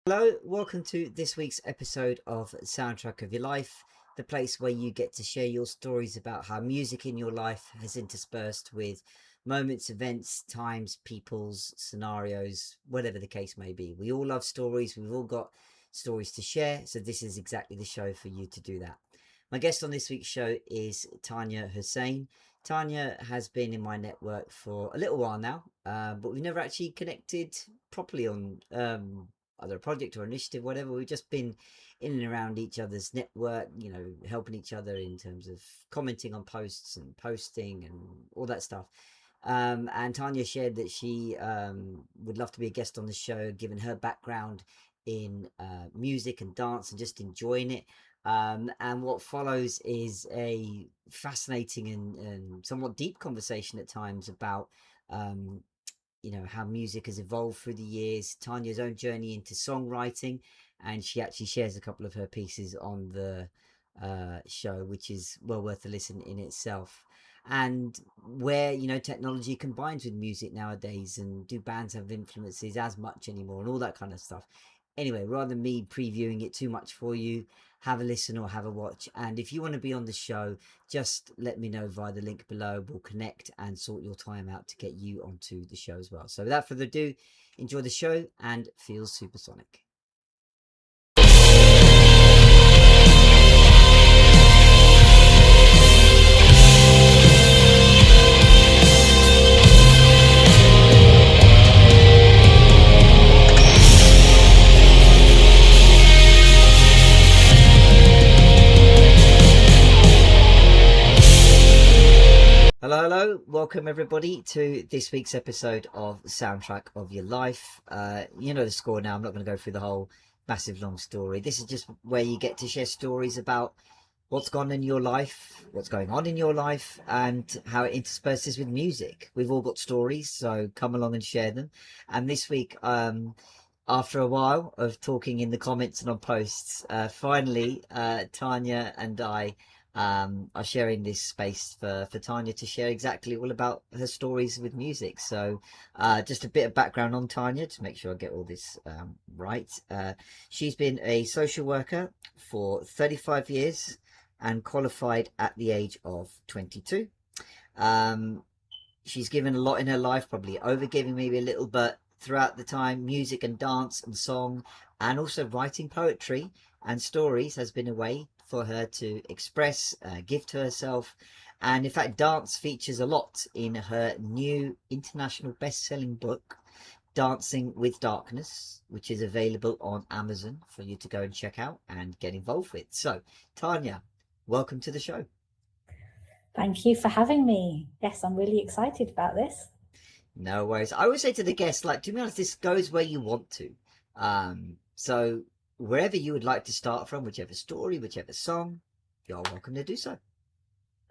Hello, welcome to this week's episode of Soundtrack of Your Life, the place where you get to share your stories about how music in your life has interspersed with moments, events, times, peoples, scenarios, whatever the case may be. We all love stories, we've all got stories to share, so this is exactly the show for you to do that. My guest on this week's show is Taniya Hussain. Taniya has been in my network for a little while now, but we've never actually connected properly on either a project or initiative, whatever. We've just been in and around each other's network, helping each other in terms of commenting on posts and posting and all that stuff. And Taniya shared that she would love to be a guest on the show, given her background in music and dance and just enjoying it. And what follows is a fascinating and somewhat deep conversation at times about how music has evolved through the years, Taniya's own journey into songwriting, and she actually shares a couple of her pieces on the show, which is well worth a listen in itself. And where technology combines with music nowadays, and do bands have influences as much anymore, and all that kind of stuff. Anyway, rather than me previewing it too much for you, have a listen or have a watch. And if you want to be on the show, just let me know via the link below. We'll connect and sort your time out to get you onto the show as well. So without further ado, enjoy the show and feel supersonic. Hello, welcome everybody to this week's episode of Soundtrack of Your Life. You know the score now, I'm not going to go through the whole massive long story. This is just where you get to share stories about what's gone in your life, what's going on in your life, and how it intersperses with music. We've all got stories, so come along and share them. And this week, after a while of talking in the comments and on posts, finally, Taniya and I are sharing this space for Taniya to share exactly all about her stories with music. So just a bit of background on Taniya to make sure I get all this right. She's been a social worker for 35 years and qualified at the age of 22. She's given a lot in her life, probably overgiving maybe a little, but throughout the time, music and dance and song, and also writing poetry and stories has been a way for her to express, give to herself. And in fact, dance features a lot in her new international best-selling book, Dancing with Darkness, which is available on Amazon for you to go and check out and get involved with. So, Taniya, welcome to the show. Thank you for having me. Yes, I'm really excited about this. No worries. I always say to the guests, to be honest, this goes where you want to. So wherever you would like to start from, whichever story, whichever song, you're welcome to do so.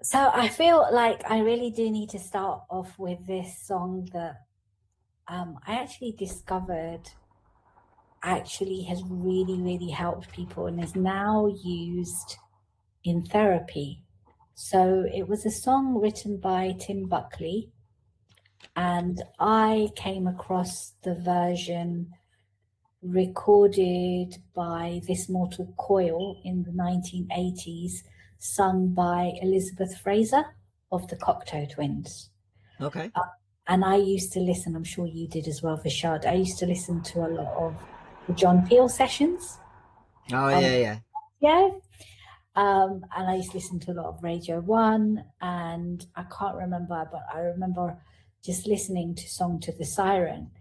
So I feel like I really do need to start off with this song that I actually discovered actually has really, really helped people and is now used in therapy. So it was a song written by Tim Buckley, and I came across the version recorded by This Mortal Coil in the 1980s, sung by Elizabeth Fraser of the Cocteau Twins. Okay. And I used to listen, I'm sure you did as well, Vishad. I used to listen to a lot of the John Peel sessions. Oh, yeah. Yeah. And I used to listen to a lot of Radio 1, and I can't remember, but I remember just listening to Song to the Siren.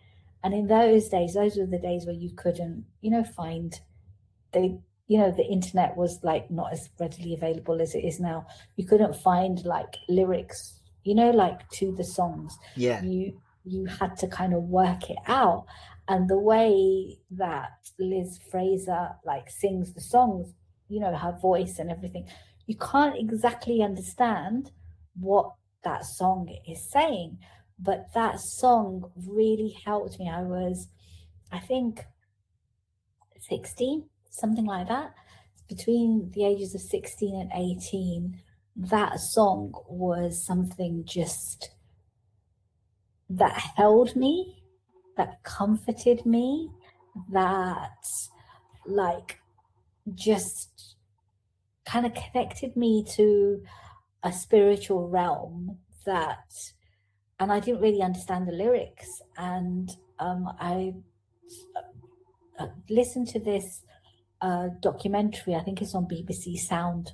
And in those days, those were the days where you couldn't, find the internet was like not as readily available as it is now. You couldn't find like lyrics, like to the songs. Yeah. You had to kind of work it out. And the way that Liz Fraser like sings the songs, her voice and everything, you can't exactly understand what that song is saying. But that song really helped me. I think, 16, something like that. Between the ages of 16 and 18, that song was something just that held me, that comforted me, that like just kind of connected me to a spiritual realm that, and I didn't really understand the lyrics. And I listened to this documentary, I think it's on BBC Sound,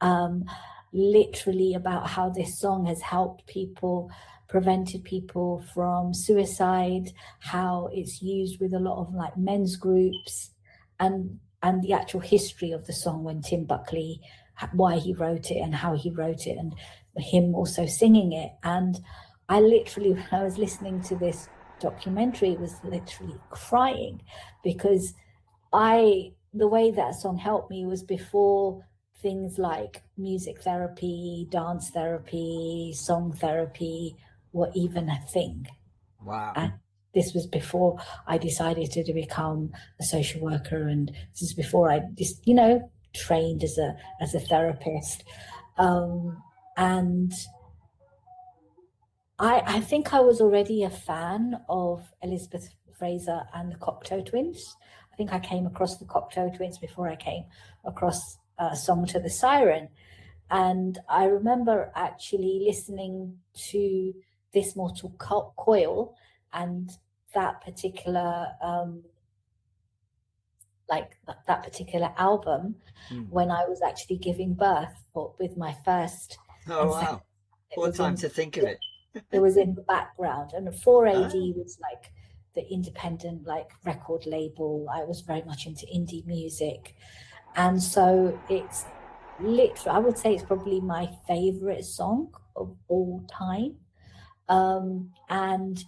um, literally about how this song has helped people, prevented people from suicide, how it's used with a lot of like men's groups, and the actual history of the song when Tim Buckley, why he wrote it and how he wrote it, and him also singing it. And I literally, when I was listening to this documentary, was literally crying because the way that song helped me was before things like music therapy, dance therapy, song therapy were even a thing. Wow. And this was before I decided to become a social worker, and this is before I just, trained as a therapist. And I think I was already a fan of Elizabeth Fraser and the Cocteau Twins. I think I came across the Cocteau Twins before I came across Song to the Siren. And I remember actually listening to This Mortal Coil and that particular that particular album when I was actually giving birth, but with my first Oh, and second. wow. It What was time in to think of it. it was in the background, and 4AD Oh, was like the independent like record label. I was very much into indie music, and so it's literally, I would say it's probably my favorite song of all time. And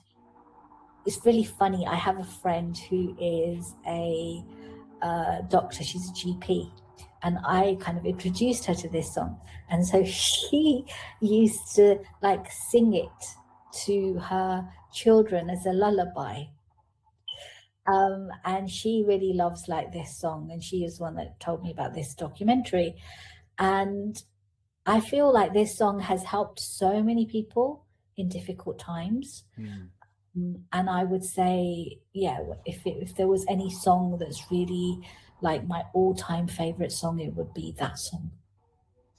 it's really funny. I have a friend who is a doctor. She's a GP, and I kind of introduced her to this song, and so she used to like sing it to her children as a lullaby. And she really loves like this song, and she is one that told me about this documentary. And I feel like this song has helped so many people in difficult times. And I would say, yeah, if there was any song that's really like my all-time favorite song, it would be that song.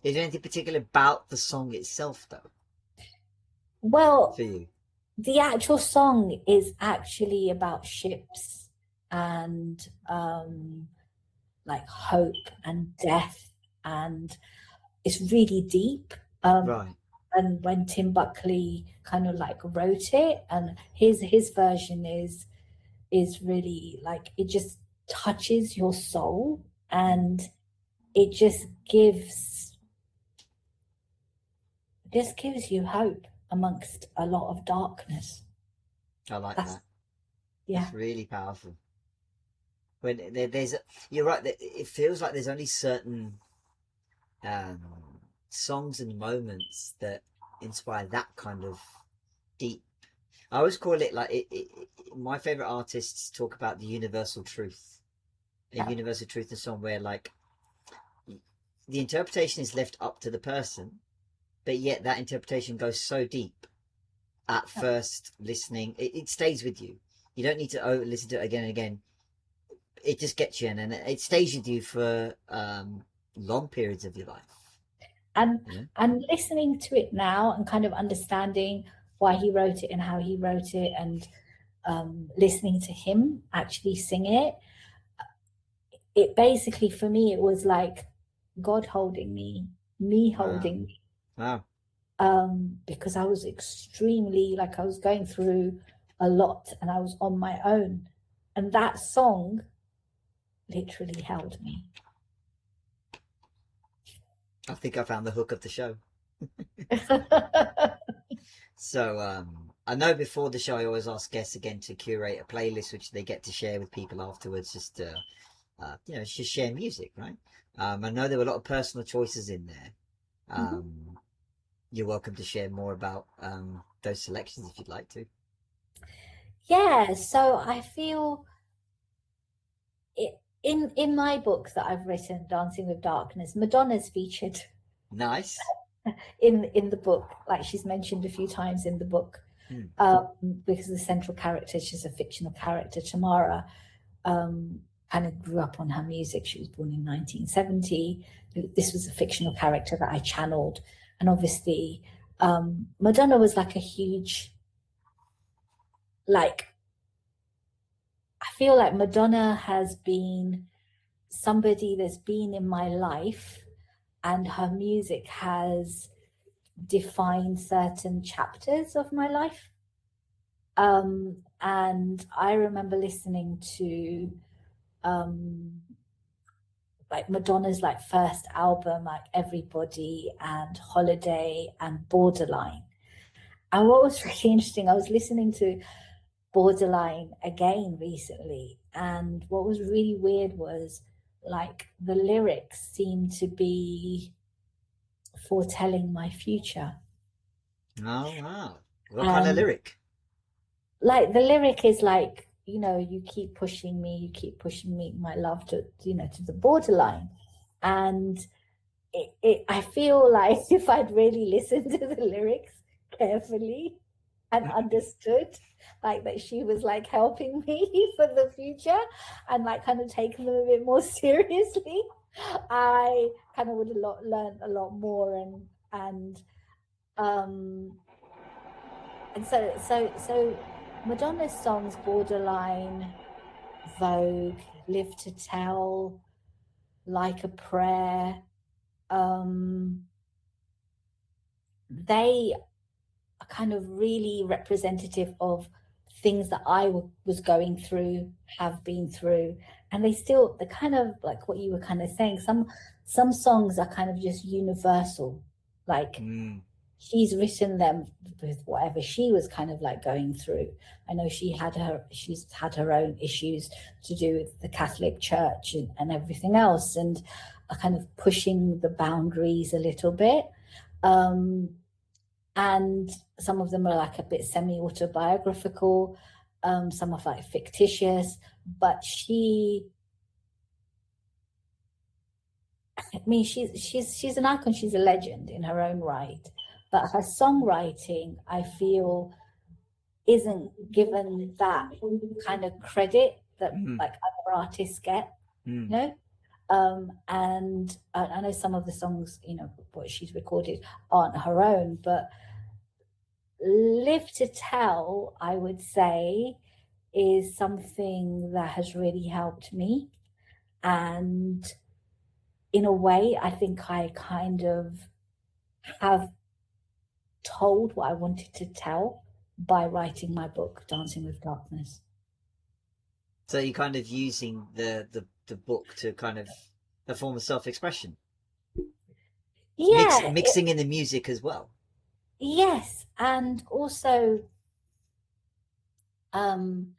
is there anything particular about the song itself, though, Well, for you? the actual song is actually about ships and like hope and death, and it's really deep. Right. And when Tim Buckley kind of like wrote it, and his version is really like, it just touches your soul, and it just gives you hope amongst a lot of darkness. I like That's that. yeah. That's really powerful. When there's, you're right. It feels like there's only certain um, songs and moments that inspire that kind of deep. I always call it like my favorite artists talk about the universal truth, a Yeah. universal truth in song where like the interpretation is left up to the person, but yet that interpretation goes so deep at Yeah. first listening, it stays with you. You don't need to listen to it again and again. It just gets you in, and it stays with you for long periods of your life. and You know? and listening to it now and kind of understanding why he wrote it and how he wrote it, and listening to him actually sing it, it basically, for me, it was like God holding me Wow, holding me, wow. because I was extremely, like, I was going through a lot and I was on my own, and that song literally held me. I think I found the hook of the show. So I know before the show, I always ask guests again to curate a playlist which they get to share with people afterwards, just to just share music, right? I know there were a lot of personal choices in there. Mhm. You're welcome to share more about those selections if you'd like to. Yeah, so I feel it in my book that I've written, Dancing with Darkness, Madonna's featured Nice. in the book, like she's mentioned a few times in the book. Mm. because the central character, she's a fictional character, Tamara, um, kind of grew up on her music. She was born in 1970. This was a fictional character that I channeled. And obviously, Madonna was like a huge, like, I feel like Madonna has been somebody that's been in my life, and her music has defined certain chapters of my life. And I remember listening to like Madonna's like first album, like Everybody and Holiday and Borderline. And what was really interesting, I was listening to Borderline again recently, and what was really weird was like the lyrics seemed to be foretelling my future. Oh wow! What kind of And lyric? like the lyric is like, you know, you keep pushing me, my love, to, you know, to the borderline. And I feel like if I'd really listened to the lyrics carefully and understood like that she was like helping me for the future, and like kind of taken them a bit more seriously, I kind of would have learned a lot more. Um and so Madonna's songs, Borderline, Vogue, Live to Tell, Like a Prayer, um they are kind of really representative of things that I was going through, have been through. And they're kind of like what you were kind of saying, some songs are kind of just universal, like Mm. she's written them with whatever she was kind of like going through. I know she's had her own issues to do with the Catholic Church and everything else, and are kind of pushing the boundaries a little bit. And some of them are like a bit semi-autobiographical, some are like fictitious, but I mean, she's an icon, she's a legend in her own right, but her songwriting, I feel, isn't given that kind of credit that Mm. like other artists get, Mm. you know. And I know some of the songs, you know, what she's recorded aren't her own, but Live to Tell, I would say, is something that has really helped me. And in a way, I think I kind of have told what I wanted to tell by writing my book, Dancing with Darkness. So you're kind of using the book to kind of a form of self-expression, Yeah, mixing in the music as well. yes. And also, um,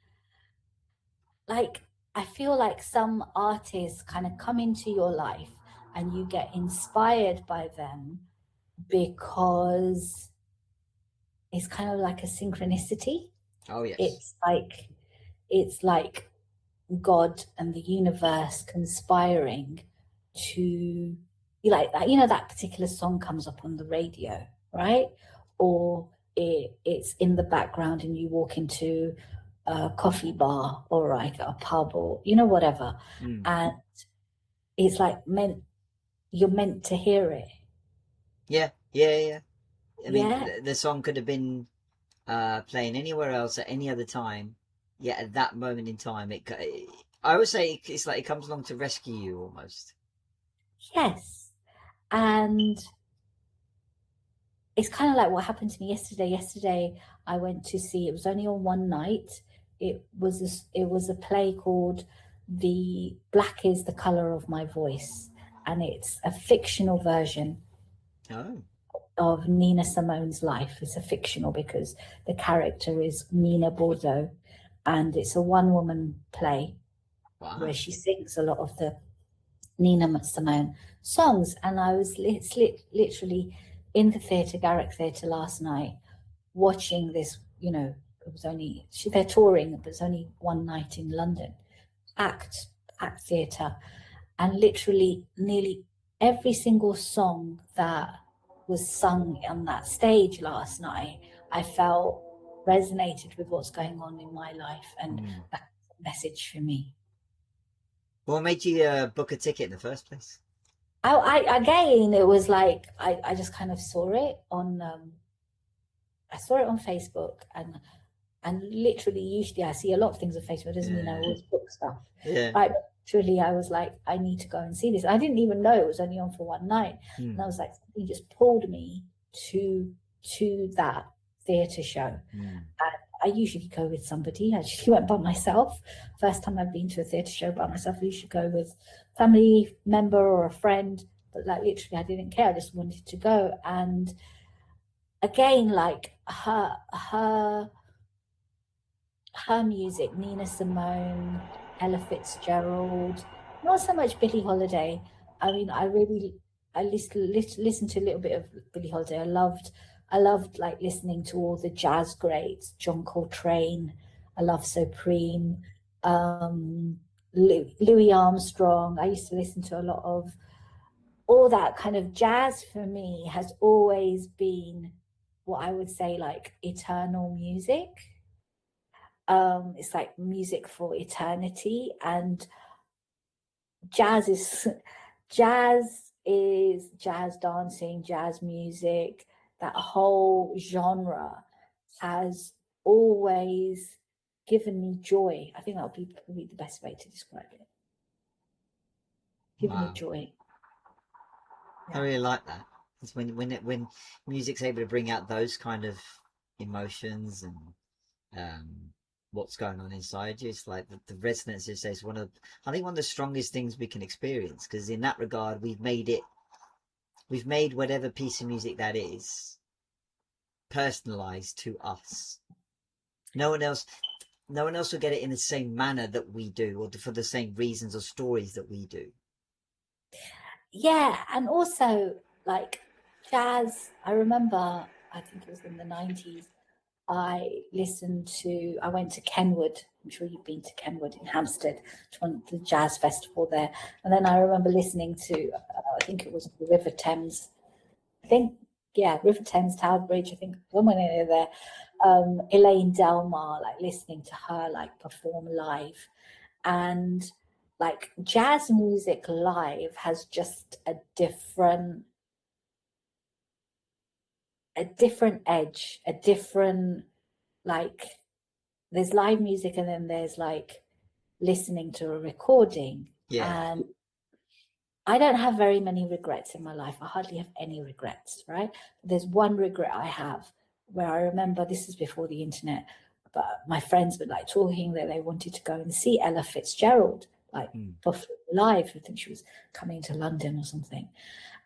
like, I feel like some artists kind of come into your life and you get inspired by them because it's kind of like a synchronicity. Oh yes. It's like God and the universe conspiring to, like that, you know, that particular song comes up on the radio, right? Or it's in the background and you walk into a coffee bar or like a pub, or you know, whatever, Mm. and it's like you're meant to hear it. Yeah, yeah, yeah. I mean, Yeah, the song could have been playing anywhere else at any other time. Yeah, at that moment in time, I would say it's like it comes along to rescue you almost. yes. And it's kind of like what happened to me yesterday. Yesterday, I went to see. It was only on one night. It was a play called "The Black Is the Color of My Voice," and it's a fictional version Oh, of Nina Simone's life. It's a fictional because the character is Nina Bordeaux, and it's a one-woman play where wow. she sings a lot of the Nina Simone songs. And I was literally in the theatre, Garrick Theatre, last night, watching this. You know, it was only they're touring, but it's only one night in London. Act theatre, and literally nearly every single song that was sung on that stage last night, I felt resonated with what's going on in my life, and that's a message for me. What made you book a ticket in the first place? I again, it was like I just kind of saw it on I saw it on Facebook, and literally, usually I see a lot of things on Facebook. It doesn't mean I always book stuff, Yeah. right? But truly, I was like, I need to go and see this. I didn't even know it was only on for one night, and I was like, he just pulled me to that theatre show. And I usually go with somebody. I actually went by myself. First time I've been to a theatre show by myself. I usually go with family member or a friend, but like literally, I didn't care. I just wanted to go. And again, like her music, Nina Simone, Ella Fitzgerald, not so much Billie Holiday. I mean, I listened to a little bit of Billie Holiday. I loved like listening to all the jazz greats, John Coltrane. I love Supreme, Louis Armstrong. I used to listen to a lot of all that kind of jazz. For me has always been what I would say like eternal music. It's like music for eternity, and jazz is jazz dancing, jazz music. That whole genre has always given me joy. I think that would be probably the best way to describe it. Given me joy. I really like that. It's when music's able to bring out those kind of emotions and what's going on inside you. It's like the resonance is one of, I think, one of the strongest things we can experience, because in that regard we've made whatever piece of music that is personalized to us. No one else will get it in the same manner that we do, or for the same reasons or stories that we do. Yeah, and also like jazz. I remember, I think it was in the 90s, I went to Kenwood. I'm sure you've been to Kenwood in Hampstead, to the jazz festival there. And then I remember listening to, I think it was the River Thames. I think, yeah, River Thames, Tower Bridge, I think somewhere near there. Elaine Delmar, like listening to her like perform live. And like jazz music live has just a different edge, a different, like, there's live music and then there's like listening to a recording. Yeah. And I don't have very many regrets in my life. I hardly have any regrets, right? But there's one regret I have, where I remember, this is before the internet, but my friends were like talking that they wanted to go and see Ella Fitzgerald, like live. I think she was coming to London or something.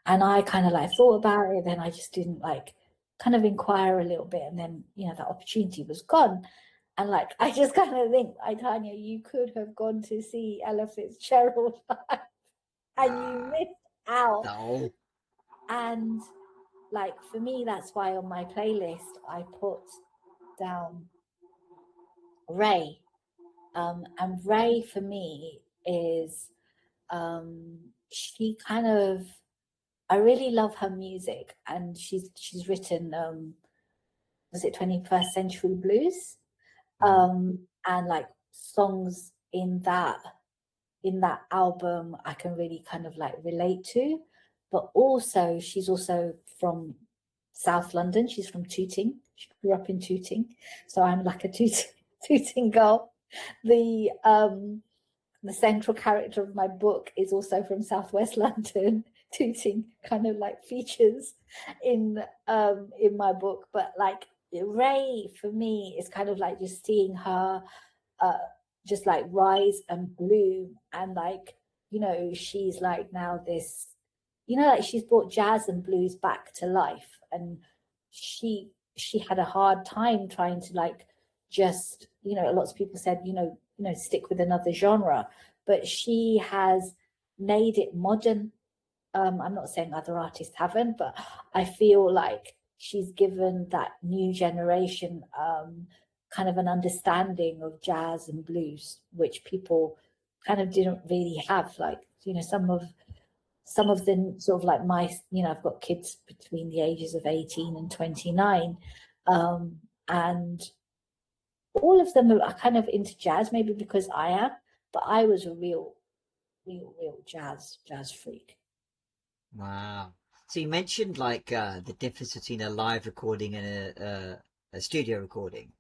And I kind of like thought about it, then I just didn't like kind of inquire a little bit, and then that opportunity was gone. And like I just kind of think, Tanya, you could have gone to see Ella Fitzgerald and you missed out. No. And like for me, that's why on my playlist I put down Ray. And Ray for me is she kind of, I really love her music, and she's written was it 21st Century Blues? And like songs in that album I can really kind of like relate to. But also she's also from South London. She's from Tooting. She grew up in Tooting. So I'm like a Tooting girl. The central character of my book is also from Southwest London. Tooting kind of like features in my book. But like Ray for me is kind of like just seeing her just like rise and bloom, and like she's like now this, like she's brought jazz and blues back to life. And she had a hard time trying to like just lots of people said stick with another genre, but she has made it modern. I'm not saying other artists haven't, but I feel like she's given that new generation kind of an understanding of jazz and blues, which people kind of didn't really have. Like, some of the sort of like my, I've got kids between the ages of 18 and 29. And all of them are kind of into jazz, maybe because I am, but I was a real jazz freak. Wow. So you mentioned like the difference between a live recording and a studio recording.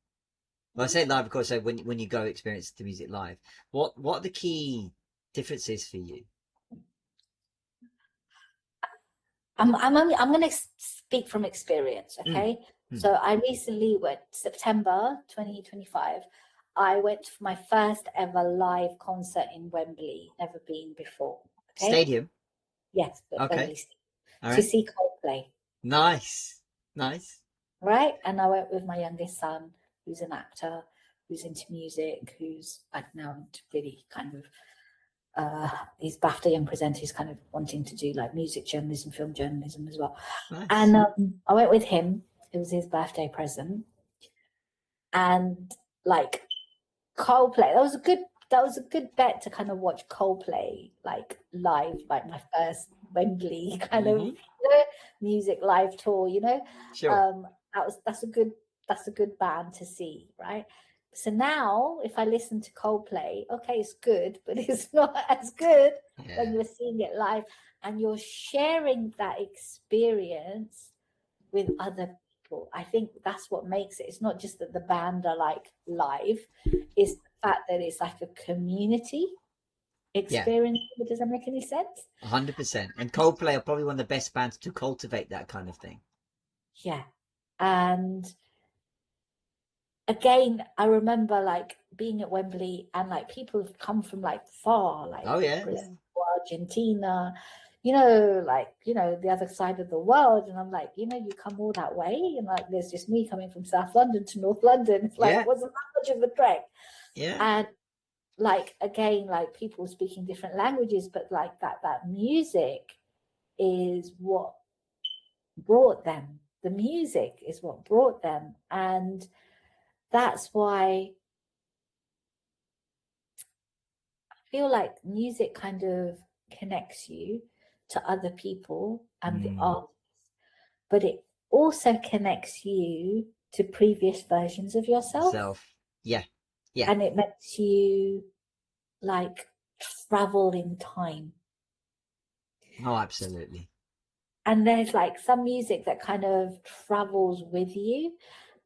Well, I say live because so when you go experience the music live, what are the key differences for you? I'm going to speak from experience, Mm, okay? mm. So I recently went September 2025. I went for my first ever live concert in Wembley. Never been before. Okay, Stadium. yes, but Okay. Wembley All to right. see Coldplay, Nice. Nice. right? And I went with my youngest son, who's an actor, who's into music, who's like now really kind of he's BAFTA young presenter. He's kind of wanting to do like music journalism, film journalism as well. And Nice. I went with him. It was his birthday present, and like Coldplay. That was a good bet to kind of watch Coldplay like live, like my first Wembley kind of Mm-hmm. music live tour. Sure. That's a good band to see, right? So now, if I listen to Coldplay, okay, it's good, but it's not as good when Yeah. you're seeing it live and you're sharing that experience with other people. I think that's what makes it. It's not just that the band are like live, it's the fact that it's like a community Yeah. experience. Does that make any sense? 100%. And Coldplay are probably one of the best bands to cultivate that kind of thing. Yeah. And again, I remember like being at Wembley and like people have come from like far, like Oh yeah. Brazil, Yeah. Argentina, the other side of the world. And I'm like, you come all that way. And like, there's just me coming from South London to North London. It's like, Yeah. wasn't that much of a trek. Yeah. And like, again, like people speaking different languages, but like that music is what brought them. The music is what brought them. And that's why feel like music kind of connects you to other people and the Mm. art, but it also connects you to previous versions of yourself. Self. Yeah. Yeah. And it makes you like travel in time. Oh, absolutely. And there's like some music that kind of travels with you.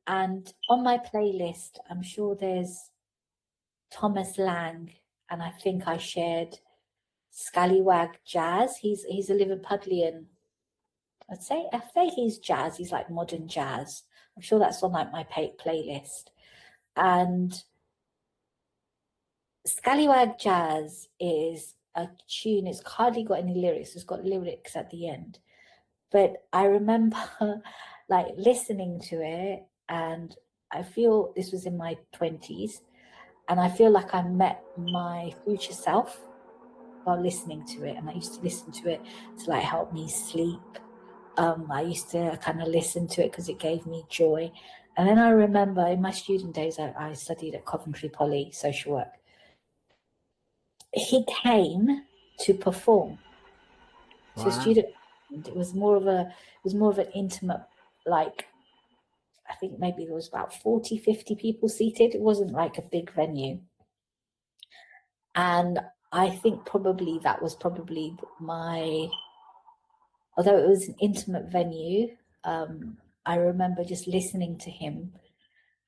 And on my playlist, I'm sure there's Thomas Lang, and I think I shared Scallywag Jazz. He's a Liverpudlian. I say he's jazz. He's like modern jazz. I'm sure that's on like my playlist. And Scallywag Jazz is a tune. It's hardly got any lyrics. It's got lyrics at the end. But I remember like listening to it, and I feel this was in my 20s, and I feel like I met my future self while listening to it. And I used to listen to it to like help me sleep. I used to kind of listen to it because it gave me joy. And then I remember in my student days, I studied at Coventry Poly social work. He came to perform to a Wow. student. It was more of an intimate, like, I think maybe there was about 40, 50 people seated. It wasn't like a big venue. And I think probably that was probably although it was an intimate venue, I remember just listening to him.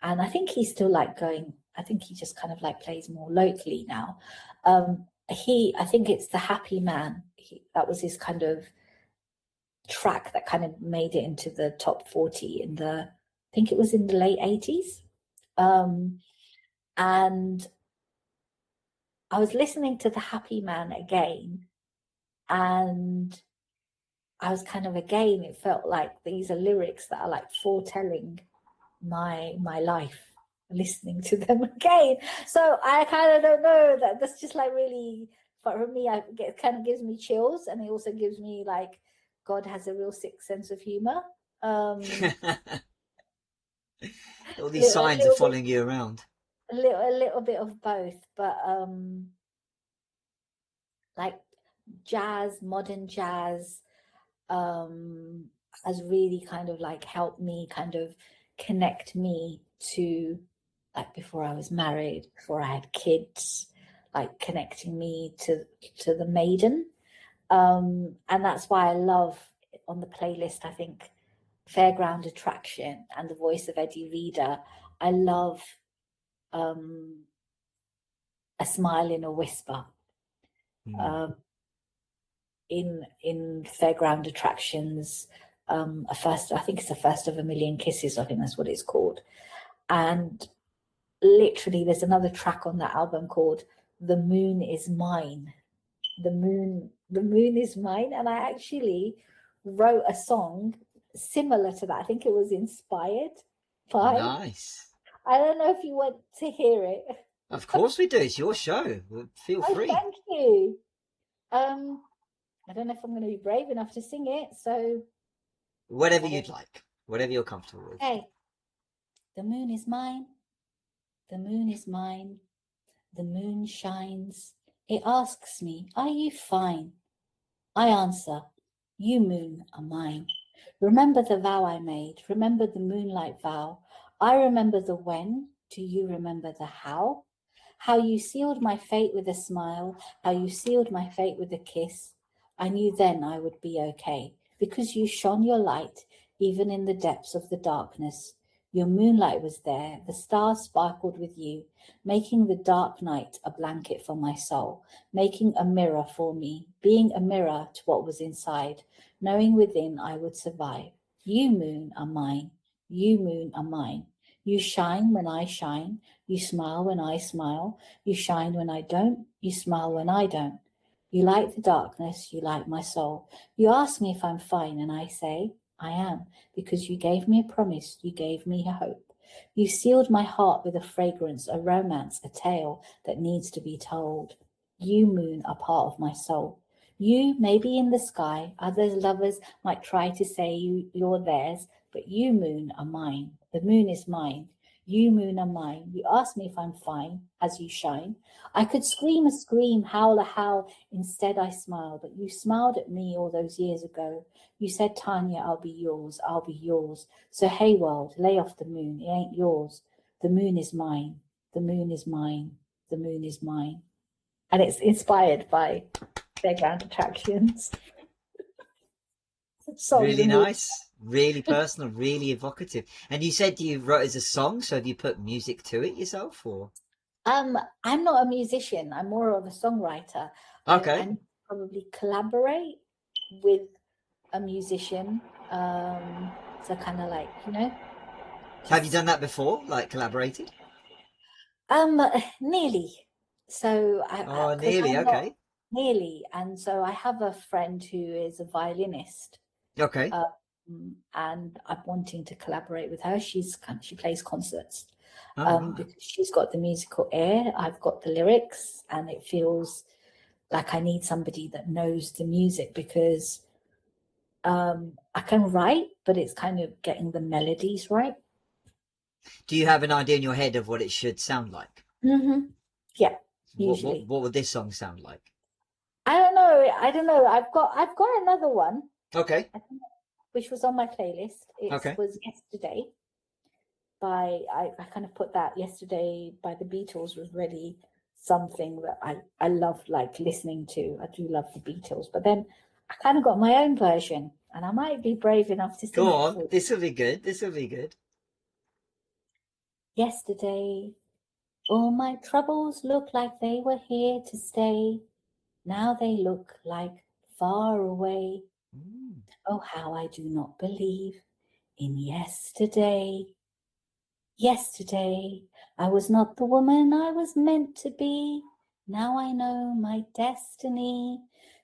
And I think he's still like going, I think he just kind of like plays more locally now. I think it's The Happy Man. That was his kind of track that kind of made it into the top 40 I think it was in the late 80s. And I was listening to The Happy Man again, and I was kind of, again, it felt like these are lyrics that are like foretelling my life, listening to them again. So I kind of don't know, that's just like really, for me, it kind of gives me chills, and it also gives me like God has a real sick sense of humor. Um, All a these little, a signs are little bit, following you around. a little bit of both, but like jazz, modern jazz, um, has really kind of like helped me kind of connect me to like before I was married, before I had kids, like connecting me to the maiden. And that's why I love on the playlist, I think, Fairground Attraction and the voice of Eddie Reader. I love A Smile in a Whisper. Mm. Um, in Fairground Attractions, a first, I think it's a First of a Million Kisses, I think that's what it's called. And literally there's another track on that album called The Moon Is Mine. The moon is mine. And I actually wrote a song similar to that. I think it was inspired by, Nice. I don't know if you want to hear it. Of course we do. It's your show. Feel Oh, free. thank you. um I don't know if I'm going to be brave enough to sing it, so Whatever I don't you'd like. Whatever you're comfortable with. hey, the moon is mine, the moon is mine, the moon shines, it asks me, are you fine? I answer, you moon are mine. Remember the vow I made, remember the moonlight vow. I remember the when, do you remember the how? How you sealed my fate with a smile, how you sealed my fate with a kiss. I knew then I would be okay, because you shone your light even in the depths of the darkness. Your moonlight was there, the stars sparkled with you, making the dark night a blanket for my soul, making a mirror for me, being a mirror to what was inside, knowing within I would survive. You, moon, are mine. You, moon, are mine. You shine when I shine. You smile when I smile. You shine when I don't. You smile when I don't. You light the darkness. You light my soul. You ask me if I'm fine, and I say, I am, because you gave me a promise. You gave me a hope. You sealed my heart with a fragrance, a romance, a tale that needs to be told. You, moon, are part of my soul. You may be in the sky. Other lovers might try to say you're theirs, but you, moon, are mine. The moon is mine. You, moon, are mine. You ask me if I'm fine as you shine. I could scream a scream, howl a howl. Instead, I smile, but you smiled at me all those years ago. You said, Tanya, I'll be yours. I'll be yours. So, hey, world, lay off the moon. It ain't yours. The moon is mine. The moon is mine. The moon is mine. And it's inspired by Fairground Attractions. Sorry, the Really moon. nice. Really personal. Really evocative. And you said you wrote as a song, so have you put music to it yourself, or? I'm not a musician. I'm more of a songwriter. Okay. I probably collaborate with a musician. So kind of like, Have you just done that before? Like collaborated? um nearly. So Oh, because nearly. I'm not Okay. nearly, and so I have a friend who is a violinist. Okay. And I'm wanting to collaborate with her. She plays concerts, All right. because she's got the musical ear. I've got the lyrics, and it feels like I need somebody that knows the music, because I can write, but it's kind of getting the melodies right. Do you have an idea in your head of what it should sound like? Yeah, What what usually. what would this song sound like? I don't know. I don't know. I've got another one, Okay. which was on my playlist. It Okay. was Yesterday by I kind of put that Yesterday by the Beatles was really something that I love, like listening to. I do love the Beatles, but then I kind of got my own version, and I might be brave enough to sing Go it on. for you. This will be good. This will be good. Yesterday, all my troubles looked like they were here to stay. Now they look like far away. Mm. Oh, how I do not believe in yesterday. Yesterday, I was not the woman I was meant to be. Now I know my destiny.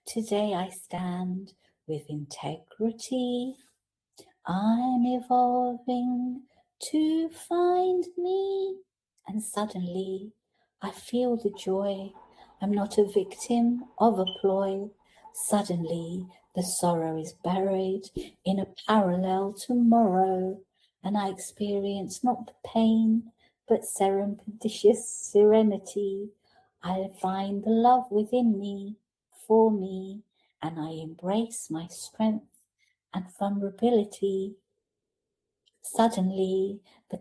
Today I stand with integrity. I'm evolving to find me. And suddenly I feel the joy. I'm not a victim of a ploy. Suddenly the sorrow is buried in a parallel tomorrow. And I experience not the pain, but serendipitous serenity. I find the love within me, for me, and I embrace my strength and vulnerability. Suddenly, the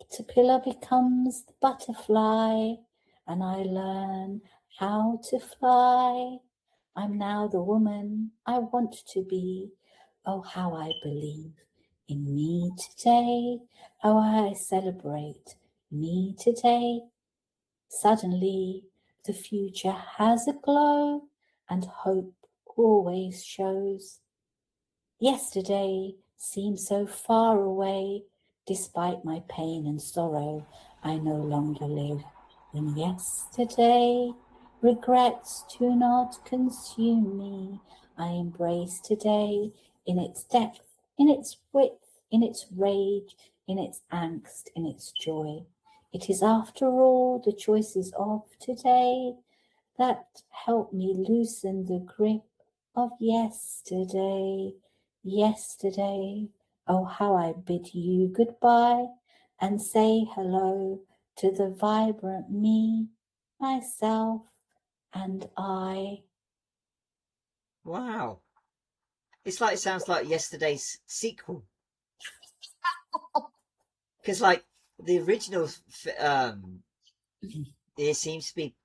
Caterpillar becomes the butterfly, and I learn how to fly. I'm now the woman I want to be. Oh, how I believe in me today. How I celebrate me today. Suddenly, the future has a glow, and hope always shows. Yesterday seemed so far away. Despite my pain and sorrow, I no longer live in yesterday. Regrets do not consume me. I embrace today in its depth, in its width, in its rage, in its angst, in its joy. It is after all the choices of today that help me loosen the grip of yesterday. Yesterday, oh, how I bid you goodbye and say hello to the vibrant me, myself, and I. Wow. It's like, it sounds like yesterday's sequel. Because, like, the original, it seems to be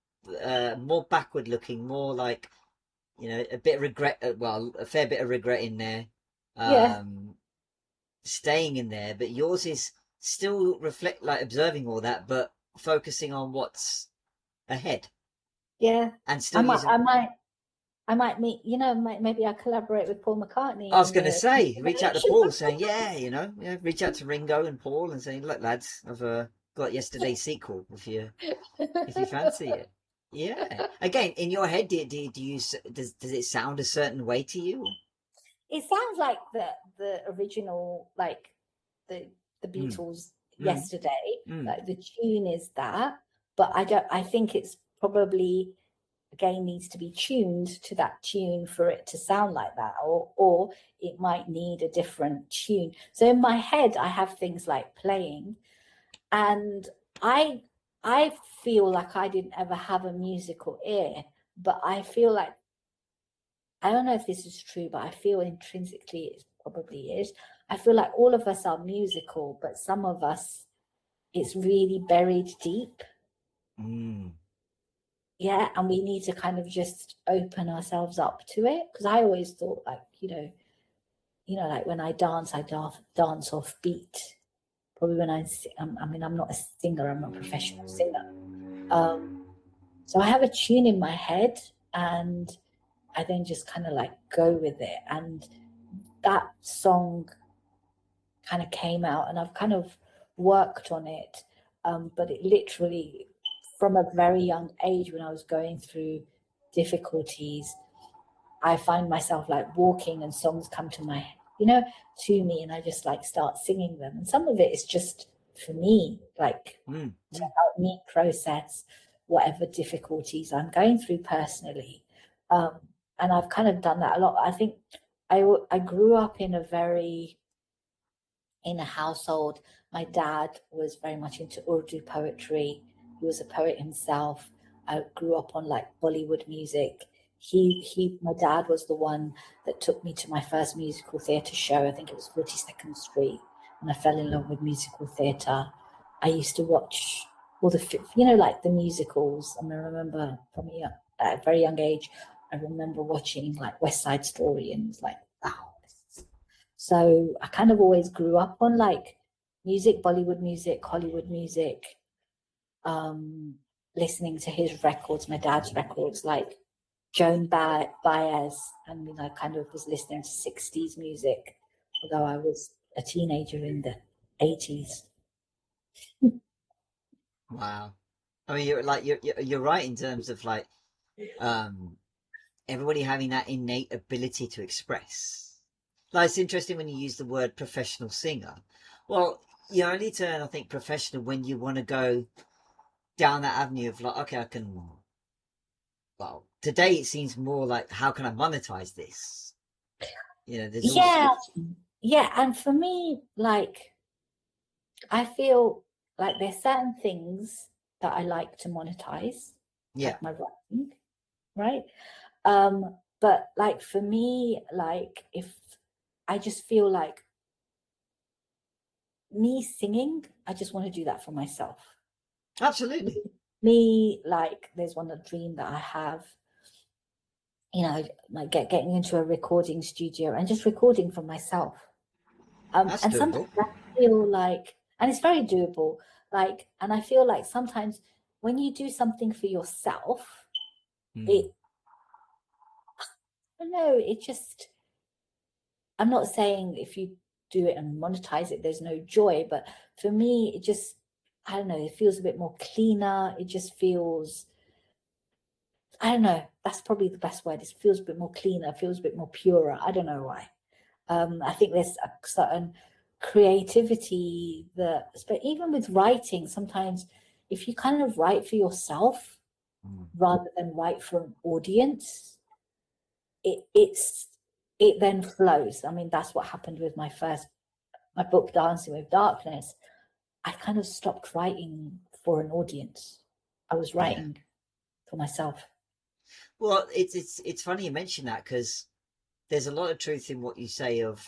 more backward looking, more like, a bit of regret. Well, a fair bit of regret in there. Yeah, Um, Staying in there, but yours is still reflect, like, observing all that, but focusing on what's ahead yeah. and I still might, using. I might, I might meet. Maybe I collaborate with Paul McCartney I was on going to the say, reach out to Paul, saying, reach out to Ringo and Paul and saying, look, lads, I've got yesterday's sequel if you fancy it. Yeah. Again, in your head, do you does it sound a certain way to you? It sounds like the original, like the Mm, Beatles mm, yesterday. mm, Like the tune is that, but I don't. I think it's probably again needs to be tuned to that tune for it to sound like that, or it might need a different tune. So in my head, I have things like playing, and I I feel like I didn't ever have a musical ear, but I feel like I don't know if this is true, but I feel intrinsically it probably is. I feel like all of us are musical, but some of us, it's really buried deep. mm. Yeah. And we need to kind of just open ourselves up to it. Because I always thought, like, like when I dance, dance off beat. Probably when I mean, I'm not a singer, I'm not a professional singer. So I have a tune in my head and I then just kind of like go with it. And that song kind of came out and I've kind of worked on it. But it literally, from a very young age, when I was going through difficulties, I find myself like walking and songs come to me, and I just like start singing them. And some of it is just for me, like Mm, to mm. help me process whatever difficulties I'm going through personally. Um, and I've kind of done that a lot. I think I grew up in a household. My dad was very much into Urdu poetry. He was a poet himself. I grew up on like Bollywood music. My dad was the one that took me to my first musical theatre show. I think it was 42nd Street, and I fell in love with musical theatre. I used to watch all like the musicals. I remember at a very young age, I remember watching like West Side Story, and it's like, wow, so I kind of always grew up on like music, Bollywood music, Hollywood music, um, listening to his records, my dad's records, like Baez, and kind of was listening to 60s music, although I was a teenager in the 80s. Wow. I mean, you're right in terms of like, um, everybody having that innate ability to express. Like, it's interesting when you use the word professional singer. Well, you only turn, I think, professional when you want to go down that avenue of like, okay, I can. Well, today it seems more like, how can I monetize this? There's also. Yeah, yeah. And for me, like, I feel like there's certain things that I like to monetize, Yeah. like my writing, right? But like for me, like if I just feel like me singing I just want to do that for myself. Absolutely. Me, like, there's one dream that I have, you know, like getting into a recording studio and just recording for myself. That's And sometimes doable. I feel like, and it's very doable, like, and I feel like sometimes when you do something for yourself, Mm. it, I don't know, it just, I'm not saying if you do it and monetize it, there's no joy, but for me, it just, I don't know, it feels a bit more cleaner. It just feels, I don't know, that's probably the best word. It feels a bit more cleaner, feels a bit more purer. I don't know why. I think there's a certain creativity that, but even with writing, sometimes if you kind of write for yourself Mm. rather than write for an audience, it then flows. I mean, that's what happened with my book, Dancing with Darkness. I kind of stopped writing for an audience. I was Yeah. writing for myself. Well, it's funny you mention that, because there's a lot of truth in what you say of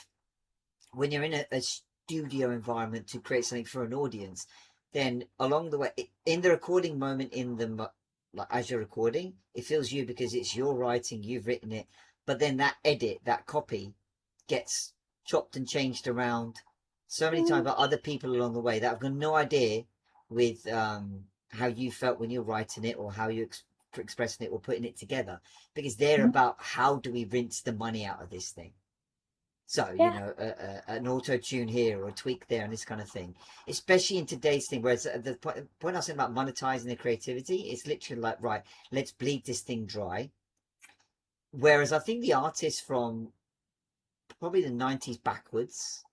when you're in a studio environment to create something for an audience, then along the way, in the recording moment, like as you're recording, it feels you because it's your writing, you've written it, but then that edit, that copy, gets chopped and changed around so many times Mm, by other people along the way that have got no idea with how you felt when you're writing it, or how you expressing it or putting it together, because they're mm, about how do we rinse the money out of this thing. So, yeah, an auto tune here or a tweak there and this kind of thing, especially in today's thing, where it's the point I was saying about monetizing the creativity, it's literally like, right, let's bleed this thing dry. Whereas I think the artists from probably the 90s backwards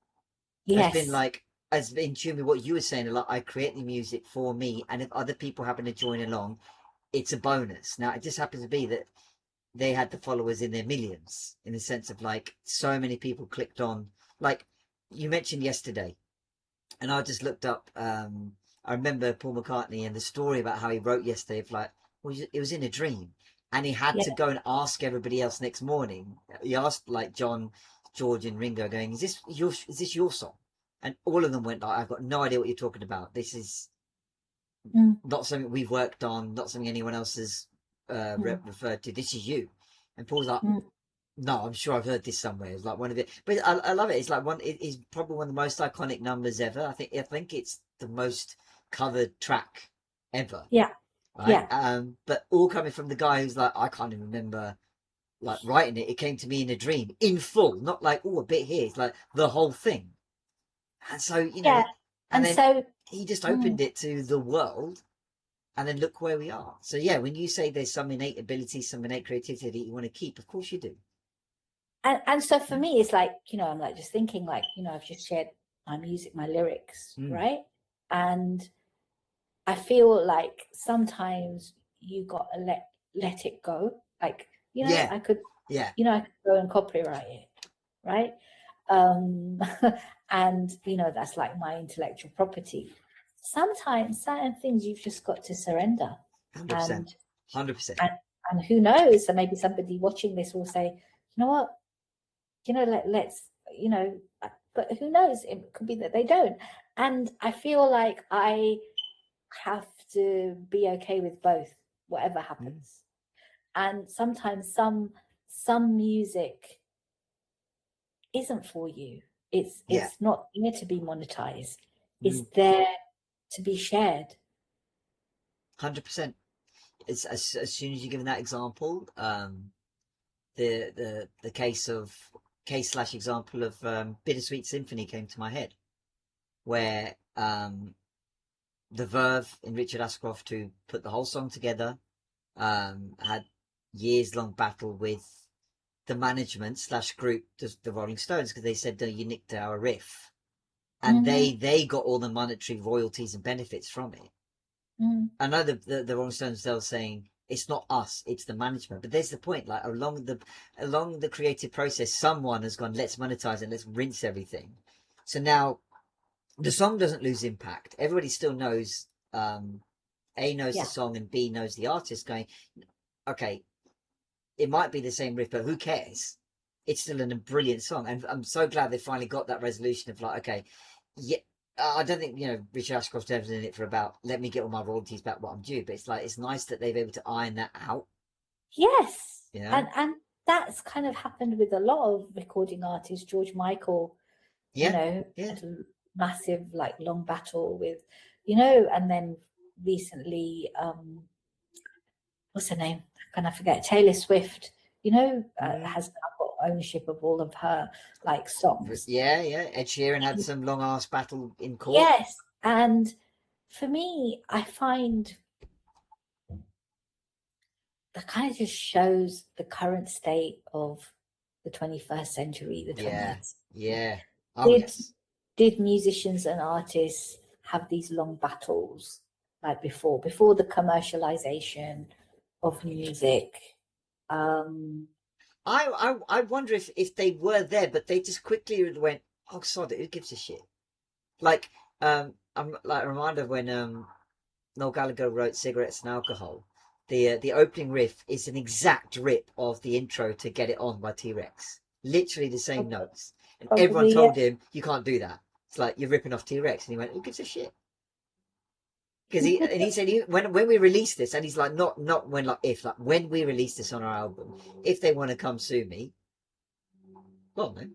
has been yes, like, has been in tune with what you were saying a lot. I create the music for me, and if other people happen to join along, it's a bonus. Now, it just happens to be that they had the followers in their millions, in the sense of like so many people clicked on, like you mentioned yesterday, and I just looked up, I remember Paul McCartney and the story about how he wrote yesterday of like, well, it was in a dream, and he had yeah, to go and ask everybody else next morning. He asked like John, George and Ringo, going, is this your song? And all of them went like, I've got no idea what you're talking about. This is mm, not something we've worked on, not something anyone else has mm, referred to. This is you. And Paul's like, mm, no, I'm sure I've heard this somewhere. It's like one of it, but I love it. It's like it is probably one of the most iconic numbers ever. I think it's the most covered track ever, yeah, right? yeah, But all coming from the guy who's like, I can't even remember like writing it. It came to me in a dream, in full, not like, oh, a bit here. It's like the whole thing. And so, yeah. and And then so, he just mm, opened it to the world, and then look where we are. So yeah, when you say there's some innate ability, some innate creativity that you want to keep, of course you do. and so for me, it's like, I'm like just thinking, like, I've just shared my music, my lyrics, Mm. right? And I feel like sometimes you got to let it go. Like, Yeah, I could, yeah. I could go and copyright it, right? Um, and that's like my intellectual property. Sometimes certain things you've just got to surrender, 100%. and 100%. and and who knows? So maybe somebody watching this will say, you know what, let's, but who knows? It could be that they don't. And I feel like I have to be okay with both, whatever Mm. happens. And sometimes some music isn't for you. It's Yeah. it's not there to be monetized. It's Mm. there to be shared. 100%. It's as soon as you're given that example, the case slash example of Bittersweet Symphony came to my head, where the Verve and Richard Ashcroft, who put the whole song together, had years long battle with the management slash group, the Rolling Stones, because they said, no, you nicked our riff, and Mm-hmm. they got all the monetary royalties and benefits from it. Mm-hmm. I know the Rolling Stones themselves saying it's not us, it's the management. But there's the point. Like along the creative process, someone has gone, let's monetize and let's rinse everything. So now the song doesn't lose impact. Everybody still knows. A knows the Yeah. song and B knows the artist. Going, okay, it might be the same riff, but who cares? It's still a brilliant song, and I'm so glad they finally got that resolution of like, okay, yeah, I don't think Richard Ashcroft's ever in it for about let me get all my royalties back what I'm due, but it's like it's nice that they've able to iron that out. Yes, You know? and that's kind of happened with a lot of recording artists. George Michael, Yeah, yeah. had a massive like long battle with, and then recently, what's her name? Can I forget? Taylor Swift, Mm. has now got ownership of all of her like songs. Yeah, yeah. Ed Sheeran had some long ass battle in court. Yes, and for me, I find that kind of just shows the current state of the 21st century, the Yeah, 20th. yeah. Oh Did yes. did musicians and artists have these long battles like before the commercialization of music? Um, I wonder if they were there, but they just quickly went, oh sod it, who gives a shit? Like I'm like a reminder of when Noel Gallagher wrote Cigarettes and Alcohol. The opening riff is an exact rip of the intro to Get It On by T-Rex. Literally the same notes. And everyone Probably, told yeah. him, you can't do that. It's like, you're ripping off T-Rex. And he went, who gives a shit? Because he said when we release this, and he's like, not when, like, if, like, when we release this on our album, if they want to come sue me, well, no.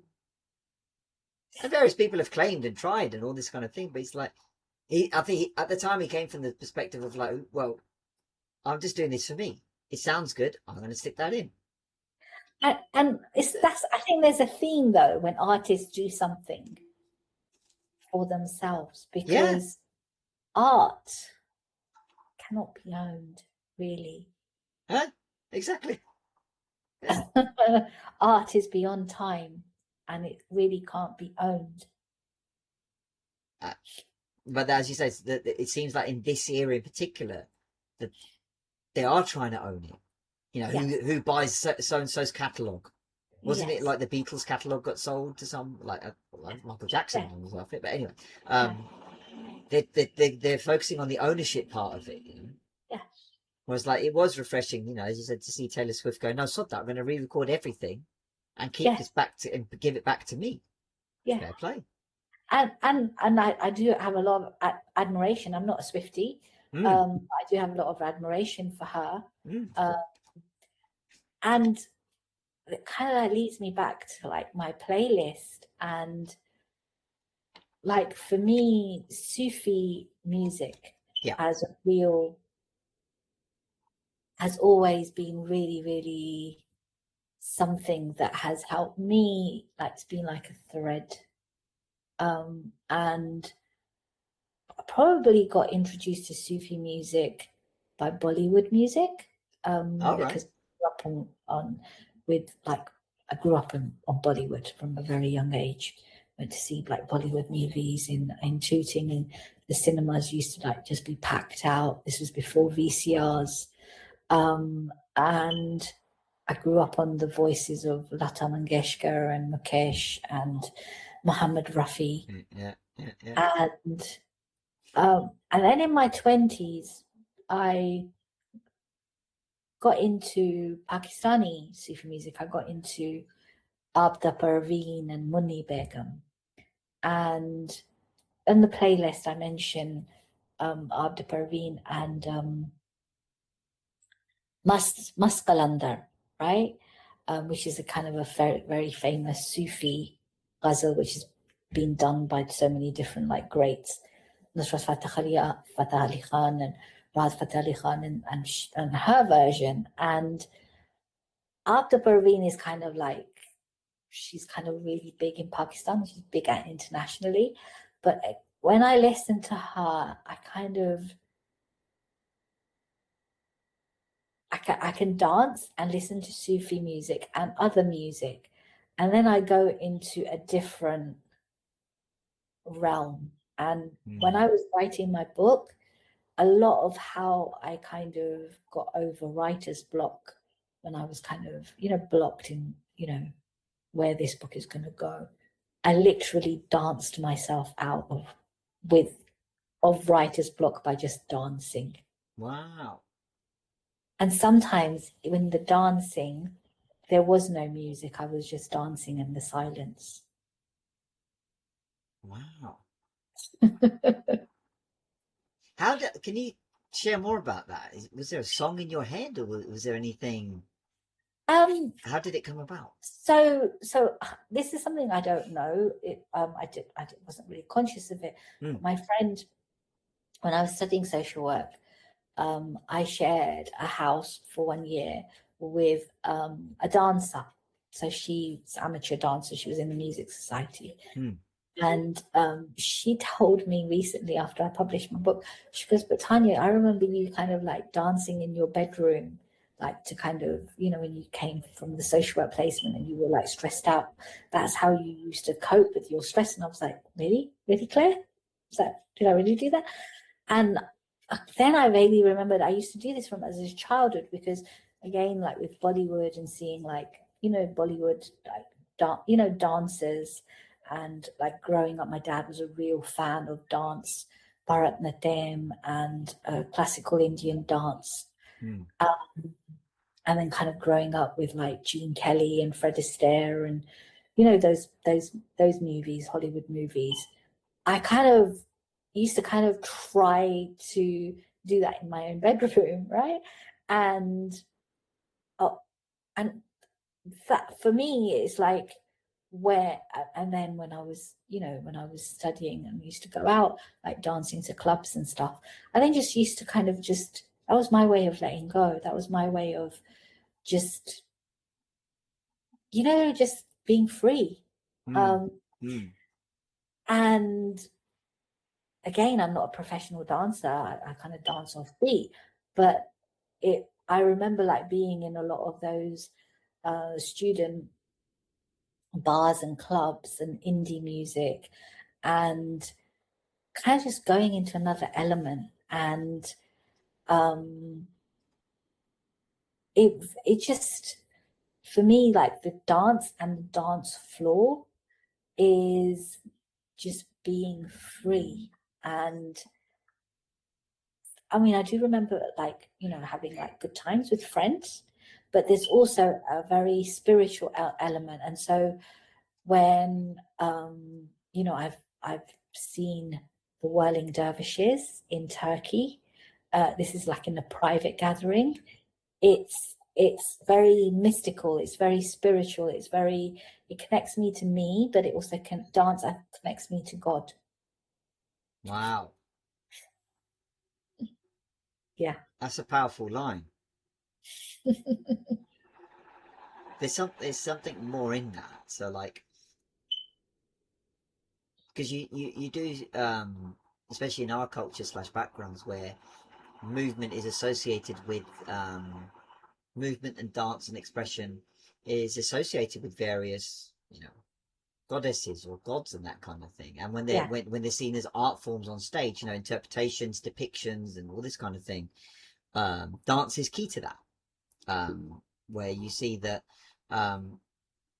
And various people have claimed and tried and all this kind of thing, but it's like, I think at the time he came from the perspective of like, well, I'm just doing this for me. It sounds good. I'm going to stick that in. And that's I think there's a theme though when artists do something for themselves Yeah, because art cannot be owned, really. huh? Exactly. Yeah. Art is beyond time and it really can't be owned. Uh, but as you say, it seems like in this era in particular, that they are trying to own it. Yes, Who buys so and so's catalog? Wasn't it yes, like the Beatles catalog got sold to some like Michael Jackson yeah, was off it? But anyway, yeah, they're focusing on the ownership part of it. yeah, Whereas like it was refreshing, as you said, to see Taylor Swift go, no, stop that. I'm going to re-record everything and keep yeah, this back to and give it back to me. yeah. Fair play. And I do have a lot of admiration. I'm not a Swiftie. Mm, I do have a lot of admiration for her. mm. Uh, and it kind of leads me back to like my playlist and like for me, Sufi music Yeah. as a real has always been really, really something that has helped me. Like it's been like a thread. And I probably got introduced to Sufi music by Bollywood music. All right. Because I grew up on with like I grew up on Bollywood from a very young age. Went to see like Bollywood movies in Tooting, and the cinemas used to like just be packed out. This was before VCRs. And I grew up on the voices of Lata Mangeshkar and Mukesh and Muhammad Rafi. Yeah, yeah, yeah. And then in my 20s, I got into Pakistani Sufi music. I got into Abda Parveen and Munni Begum. And in the playlist, I mention Abda Parveen and Maskalandar, right? Which is a kind of a very, very famous Sufi ghazal, which has been done by so many different like greats. Nusrat Fateh Ali Khan and Rahat Fateh Ali Khan and her version. And Abda Parveen is kind of like, she's kind of really big in Pakistan. She's big internationally. But when I listen to her, I kind of, I can dance and listen to Sufi music and other music. And then I go into a different realm. And when Mm. I was writing my book, a lot of how I kind of got over writer's block when I was kind of, blocked in, where this book is going to go. I literally danced myself out of writer's block by just dancing. Wow. And sometimes when the dancing, there was no music. I was just dancing in the silence. Wow. Can you share more about that? Was there a song in your head, or was there anything? um How did it come about? so this is something I don't know. Wasn't really conscious of it. Mm, But my friend, when I was studying social work, I shared a house for 1 year with a dancer. So she's amateur dancer. She was in the music society. mm, And she told me recently, after I published my book, she goes, "But Tanya, I remember you kind of like dancing in your bedroom, like to kind of, when you came from the social work placement and you were like stressed out, that's how you used to cope with your stress." And I was like, "Really? Really, Claire? Did I really do that?" And then I vaguely remembered I used to do this from as a childhood, because again, like with Bollywood and seeing like, Bollywood, like, dancers, and like growing up, my dad was a real fan of dance, Bharatanatyam and classical Indian dance. mm. And then kind of growing up with like Gene Kelly and Fred Astaire and, those movies, Hollywood movies. I kind of used to kind of try to do that in my own bedroom, right? And oh, and that for me is like where, and then when I was, when I was studying and used to go out like dancing to clubs and stuff, I then just used to kind of just, that was my way of letting go. That was my way of just, just being free. Mm, Um, mm. and again, I'm not a professional dancer. I kind of dance off beat, but I remember like being in a lot of those student bars and clubs and indie music, and kind of just going into another element. And um, it just, for me, like the dance and the dance floor is just being free. And I mean, I do remember like, having like good times with friends, but there's also a very spiritual element. And so when, I've seen the whirling dervishes in Turkey, this is like in a private gathering. It's very mystical. It's very spiritual. It connects me to me, but it also connects me to God. Wow, Yeah. that's a powerful line. There's something more in that. So like, because you do especially in our culture slash backgrounds where movement is associated with movement and dance and expression is associated with various goddesses or gods and that kind of thing. And Yeah. when they're seen as art forms on stage, interpretations, depictions, and all this kind of thing, dance is key to that. Where you see that um,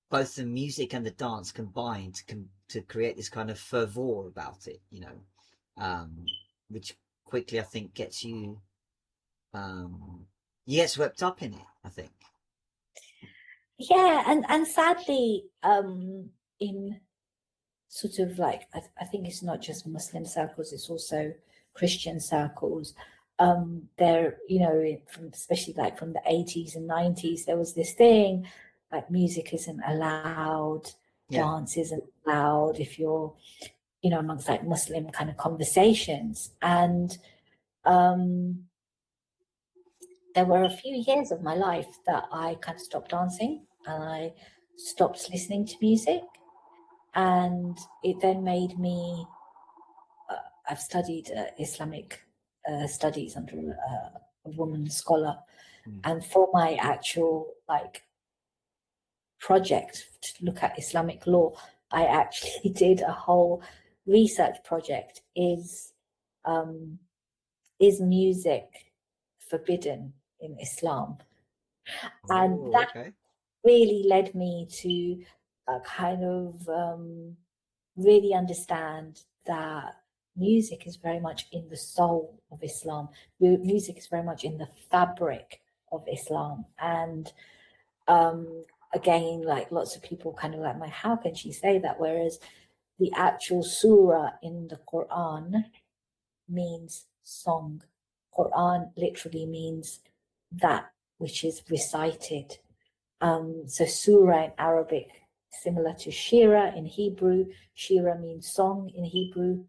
both the music and the dance combined to create this kind of fervor about it, which quickly I think gets you you get swept up in it, I think. Yeah, and sadly, in sort of like, I think it's not just Muslim circles, it's also Christian circles. There, especially like from the 80s and 90s, there was this thing like music isn't allowed, Yeah. dance isn't allowed if you're, amongst like Muslim kind of conversations. And um, there were a few years of my life that I kind of stopped dancing and I stopped listening to music. And it then made me, I've studied Islamic studies under a woman scholar. Mm. And for my actual like project to look at Islamic law, I actually did a whole research project. Um, is music forbidden in Islam? And Oh, that okay. really led me to kind of really understand that music is very much in the soul of Islam. Music is very much in the fabric of Islam. And um, again, like lots of people kind of like, how can she say that? Whereas the actual surah in the Quran means song. Quran literally means that which is recited. So surah in Arabic, similar to shira in Hebrew. Shira means song in Hebrew.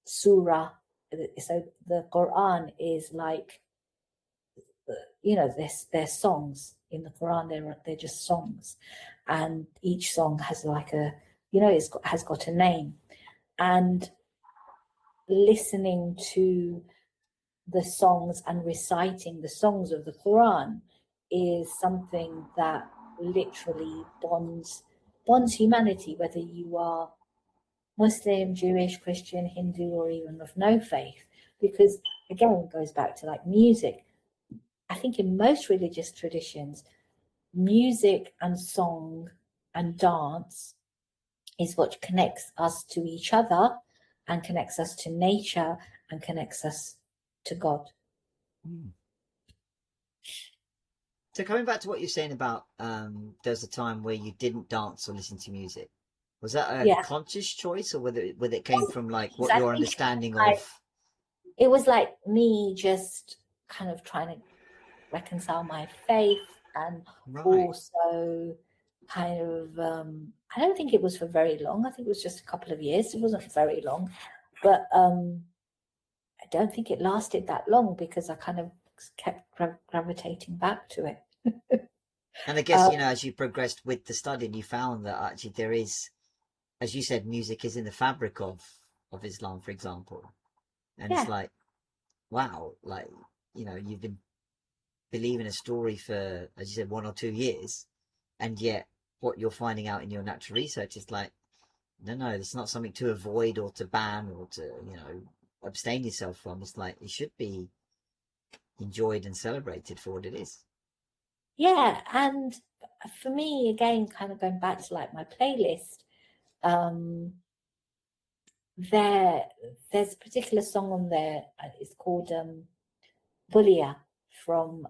Surah. So the Quran is like, there's songs in the Quran. They're just songs, and each song has like has got a name. And listening to the songs and reciting the songs of the Quran is something that literally bonds humanity, whether you are Muslim, Jewish, Christian, Hindu, or even of no faith. Because again, it goes back to like music. I think in most religious traditions, music and song and dance is what connects us to each other and connects us to nature and connects us to God. Mm. So coming back to what you're saying about there's a time where you didn't dance or listen to music. Was that a Yeah. conscious choice, or whether it came from like what I your think understanding I, of? it was like me just kind of trying to reconcile my faith and Right. also kind of I don't think it was for very long. I think it was just a couple of years. It wasn't very long, but I don't think it lasted that long because I kind of kept gravitating back to it. And I guess, uh, as you progressed with the studying, you found that actually there is, as you said, music is in the fabric of Islam, for example. And it's yeah, like, wow, like, you've been believing a story for, as you said, 1 or 2 years, and yet what you're finding out in your natural research is like, no, it's not something to avoid or to ban or to, abstain yourself from. It's like it should be enjoyed and celebrated for what it is. yeah, and for me again, kind of going back to like my playlist, um, there there's a particular song on there. It's called Bulia from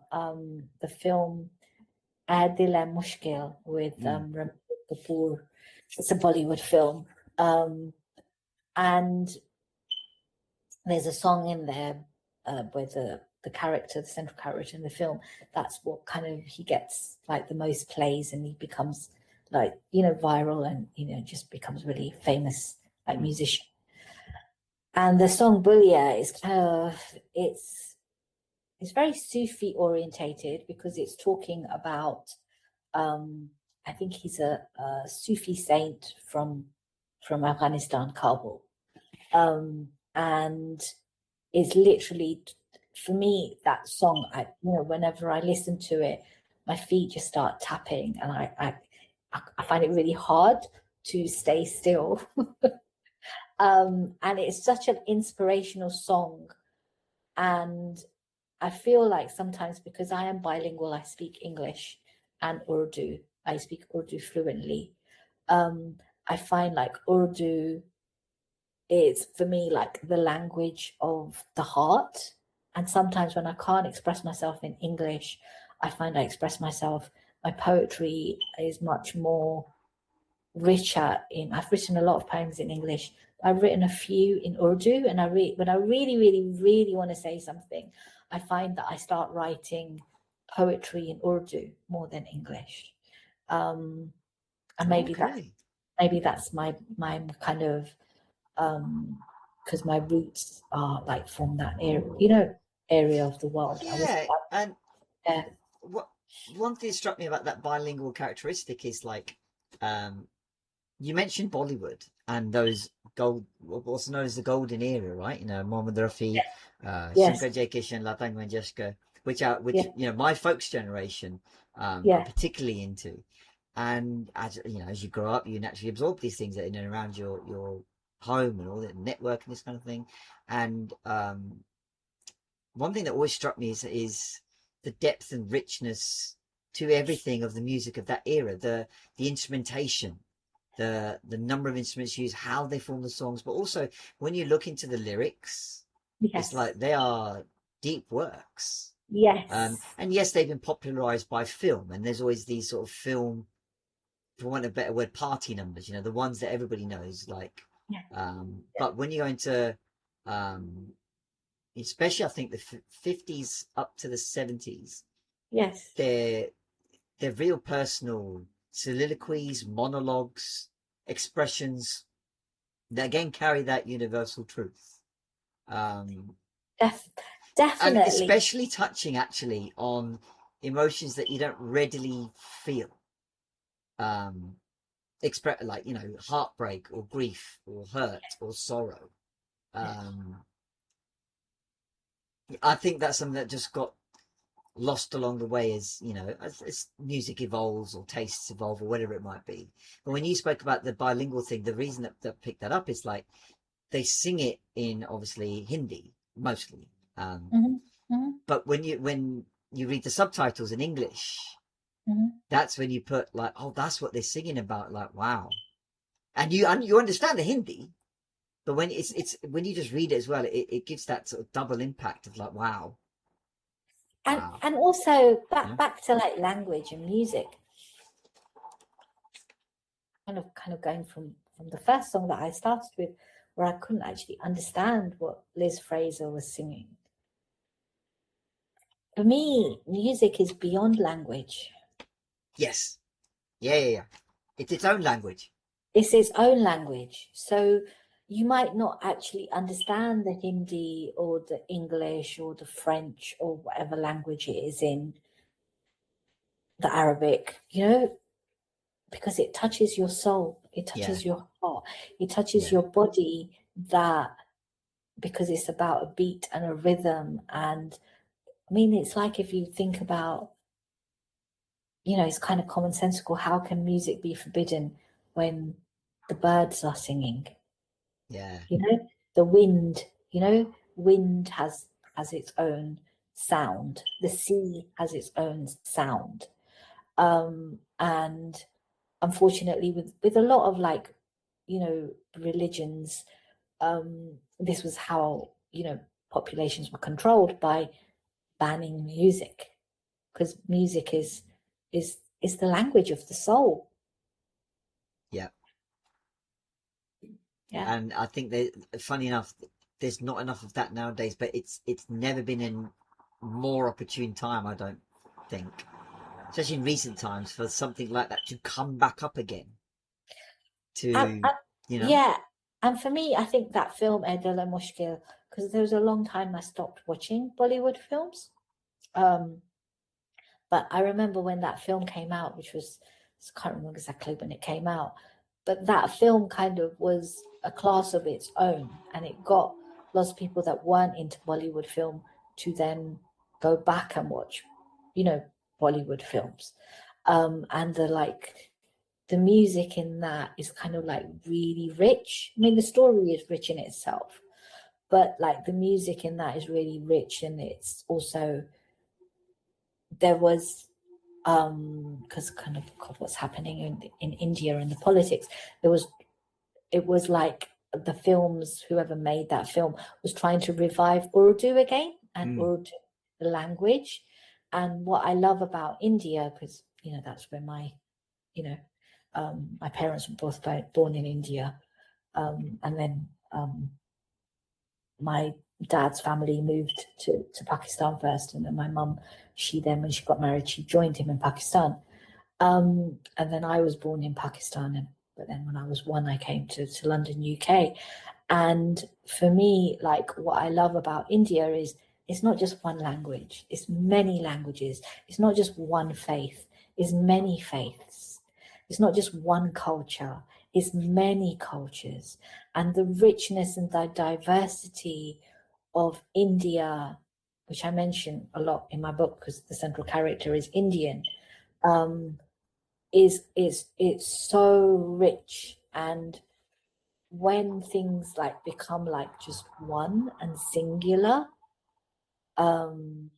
the film Adila Mushkil with Mm. Ranbir Kapoor. It's a Bollywood film. And there's a song in there where the character, the central character in the film, that's what kind of he gets like the most plays and he becomes like, viral and, just becomes really famous like Mm. musician. And the song Bulia is kind of, it's very Sufi orientated because it's talking about I think he's a Sufi saint from Afghanistan, Kabul, and it's literally for me that song. Whenever I listen to it, my feet just start tapping, and I find it really hard to stay still. And it's such an inspirational song, and I feel like sometimes because I am bilingual, I speak English and Urdu. I speak Urdu fluently. Um, I find like Urdu is for me like the language of the heart. And sometimes when I can't express myself in English, I find I express myself. My poetry is much more richer in. I've written a lot of poems in English. I've written a few in Urdu, and when I really, really, really want to say something, I find that I start writing poetry in Urdu more than English. And Okay. maybe that's my kind of because my roots are like from that area of the world. I was Yeah, and there. what one thing that struck me about that bilingual characteristic is like, um, you mentioned Bollywood and those what's known as the golden era, right? Mohammed Rafi, Yes, Shankar Jaikishan, Lata Mangeshkar, which yeah, my folks generation are yeah, particularly into. And as you grow up, you naturally absorb these things that are in and around your home and all the network and this kind of thing. And one thing that always struck me is the depth and richness to everything of the music of that era, the instrumentation, the number of instruments used, how they form the songs, but also when you look into the lyrics, it's yes, like they are deep works. yes, And yes, they've been popularized by film, and there's always these sort of film for want of a better word, party numbers, you know, the ones that everybody knows, like, Yeah. but when you go into, um, especially I think the 50s up to the 70s, Yes. they're, they're real personal soliloquies, monologues, expressions that again carry that universal truth. Um, Def- and Definitely. especially touching actually on emotions that you don't readily feel. Um, express like, you know, heartbreak or grief or hurt or sorrow. Um, I think that's something that just got lost along the way as, you know, as music evolves or tastes evolve or whatever it might be. But when you spoke about the bilingual thing, the reason that picked that up is like they sing it in obviously Hindi mostly. Mm-hmm. Mm-hmm. But when you read the subtitles in English, Mm-hmm. that's when you put like, oh, that's what they're singing about. Like, wow. And you understand the Hindi, but when it's when you just read it as well, it gives that sort of double impact of like, wow, wow. And also Yeah. back to like language and music, kind of going from the first song that I started with, where I couldn't actually understand what Liz Fraser was singing. For me, music is beyond language. Yes. Yeah, yeah, yeah. It's its own language. It's its own language. So you might not actually understand the Hindi or the English or the French or whatever language it is in, the Arabic, because it touches your soul, it Yeah, touches your heart, it touches yeah, your body, that because it's about a beat and a rhythm. And I mean, it's like if you think about, it's kind of commonsensical. How can music be forbidden when the birds are singing? yeah, The wind, wind has its own sound. The sea has its own sound. And unfortunately, with a lot of like, religions, this was how, populations were controlled, by banning music, because music is the language of the soul. yeah. Yeah. And I think that, funny enough, there's not enough of that nowadays. But it's never been in more opportune time, I don't think, especially in recent times, for something like that to come back up again. And, To and you know, yeah, and for me, I think that film Edel and Mushkil, because there was a long time I stopped watching Bollywood films. Um, but I remember when that film came out, which was, I can't remember exactly when it came out, but that film kind of was a class of its own, and it got lots of people that weren't into Bollywood film to then go back and watch, Bollywood films. And the music in that is kind of like really rich. I mean, the story is rich in itself, but like the music in that is really rich, and it's also, there was, because kind of what's happening in India and the politics, there was, it was like the films, whoever made that film was trying to revive Urdu again, and mm, Urdu, the language. And what I love about India, because that's where my parents were both born in India, and then my dad's family moved to Pakistan first, and then my mum, she then, when she got married, she joined him in Pakistan. And then I was born in Pakistan, but then when I was one, I came to London, UK. And for me, like, what I love about India is it's not just one language, it's many languages. It's not just one faith, it's many faiths. It's not just one culture, it's many cultures. And the richness and the diversity of India, which I mention a lot in my book because the central character is Indian, um, is it's so rich. And when things like become like just one and singular, um,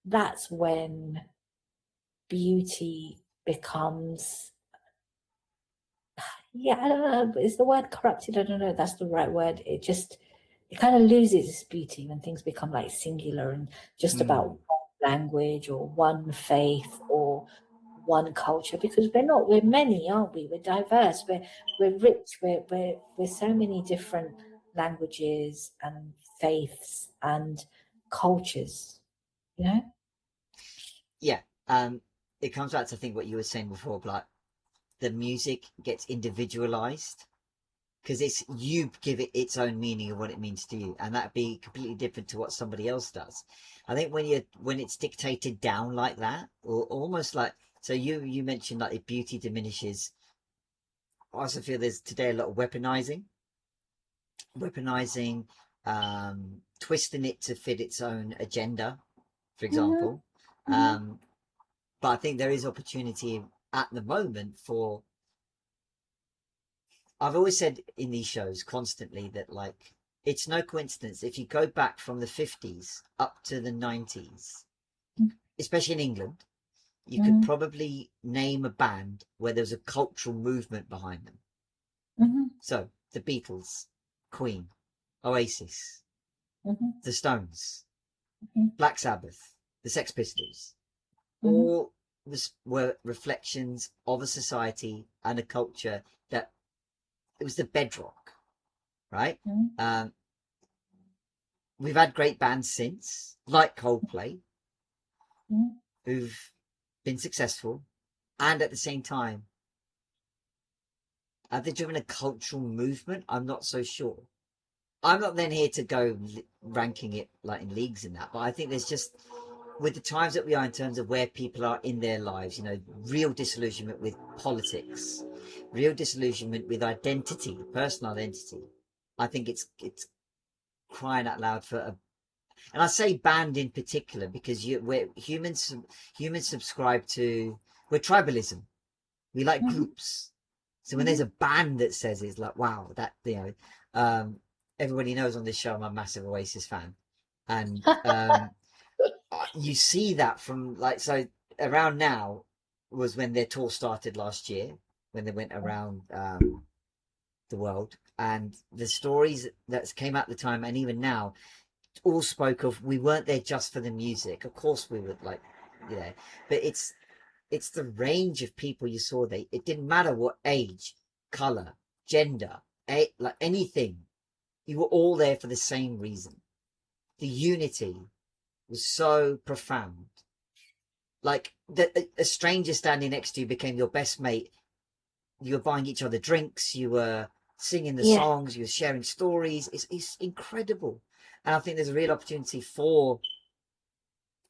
that's when beauty becomes, yeah, I don't know, is the word corrupted? I don't know if that's the right word. It kind of loses its beauty when things become like singular and just about mm, one language or one faith or one culture, because we're not. We're many, aren't we? We're diverse. We're rich. We're so many different languages and faiths and cultures. You know. Yeah. It comes back to, I think, what you were saying before, like the music gets individualized because it's you give it its own meaning of what it means to you, and that'd be completely different to what somebody else does. I think when it's dictated down like that, or almost like, so you mentioned like if beauty diminishes, I also feel there's today a lot of weaponizing, twisting it to fit its own agenda, for Mm-hmm. example. Mm-hmm. But I think there is opportunity at the moment for, I've always said in these shows constantly that, like, it's no coincidence if you go back from the 50s up to the 90s, especially in England, you could Mm-hmm. probably name a band where there's a cultural movement behind them. Mm-hmm. So the Beatles, Queen, Oasis, Mm-hmm. the Stones, Mm-hmm. Black Sabbath, the Sex Pistols, Mm-hmm. all this were reflections of a society and a culture that it was the bedrock, right? Mm-hmm. Um, we've had great bands since, like Coldplay, Mm-hmm. who've been successful, and at the same time, have they driven a cultural movement? I'm not so sure. I'm not then here to go ranking it like in leagues and that, but I think there's just, with the times that we are in terms of where people are in their lives, real disillusionment with politics, real disillusionment with identity, personal identity. I think it's crying out loud for a, and I say band in particular because we're humans subscribe to, we're tribalism. We like Mm-hmm. groups. So when there's Mm-hmm. a band that says, it's like, wow, that, everybody knows on this show I'm a massive Oasis fan, and you see that from, like, so around now was when their tour started last year, when they went around the world, and the stories that came out at the time and even now all spoke of, we weren't there just for the music. Of course we would, like, but it's the range of people you saw. It didn't matter what age, color, gender, like anything. You were all there for the same reason. The unity was so profound. Like a stranger standing next to you became your best mate. You were buying each other drinks. You were singing the Yeah. songs. You were sharing stories. It's incredible, and I think there's a real opportunity for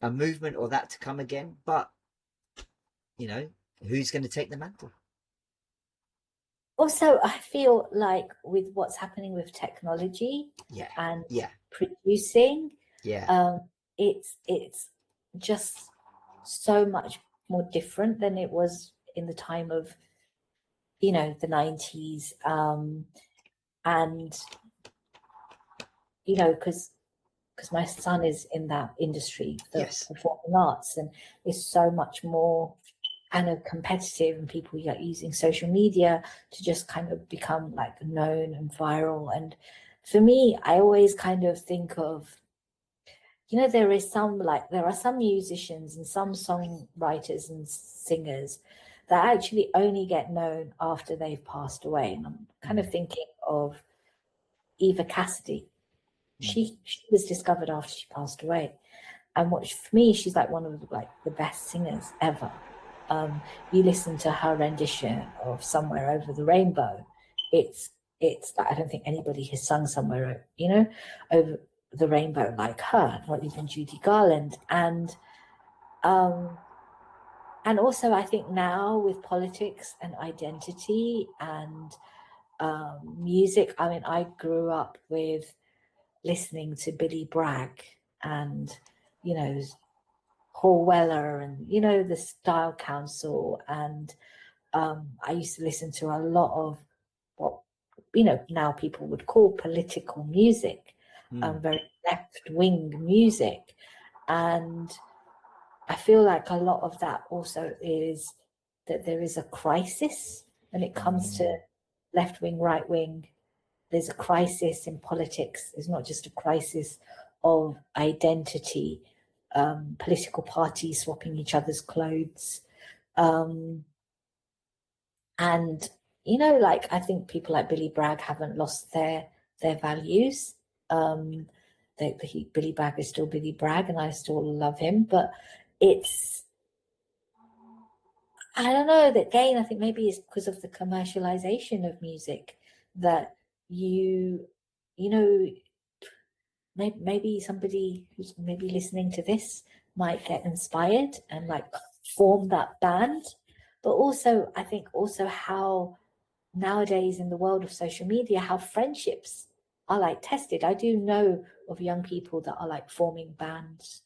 a movement or that to come again. But who's going to take the mantle? Also, I feel like with what's happening with technology Yeah, and yeah, producing, yeah. um, it's just so much more different than it was in the time of the 90s, and because my son is in that industry, the Yes. performing arts, and it's so much more kind of competitive, and people are using social media to just kind of become like known and viral. And for me, I always kind of think of, there are some musicians and some songwriters and singers that actually only get known after they've passed away. And I'm kind of thinking of Eva Cassidy. She was discovered after she passed away, and for me, she's like one of the best singers ever. You listen to her rendition of "Somewhere Over the Rainbow," it's like, I don't think anybody has sung "Somewhere," over the rainbow like her, not even Judy Garland. And also, I think now with politics and identity and music, I mean, I grew up with listening to Billy Bragg and, you know, Paul Weller and, the Style Council. And I used to listen to a lot of what, now people would call political music, very left-wing music. And I feel like a lot of that also is that there is a crisis when it comes to left wing, right wing. There's a crisis in politics. It's not just a crisis of identity, political parties swapping each other's clothes, Um, and like I think people like Billy Bragg haven't lost their values. Um, Billy Bragg is still Billy Bragg, and I still love him. But it's I don't know that again. I think maybe it's because of the commercialization of music that you you know maybe somebody who's maybe listening to this might get inspired and like form that band. But also, I think also how nowadays in the world of social media, how friendships are like tested. I do know of young people that are like forming bands.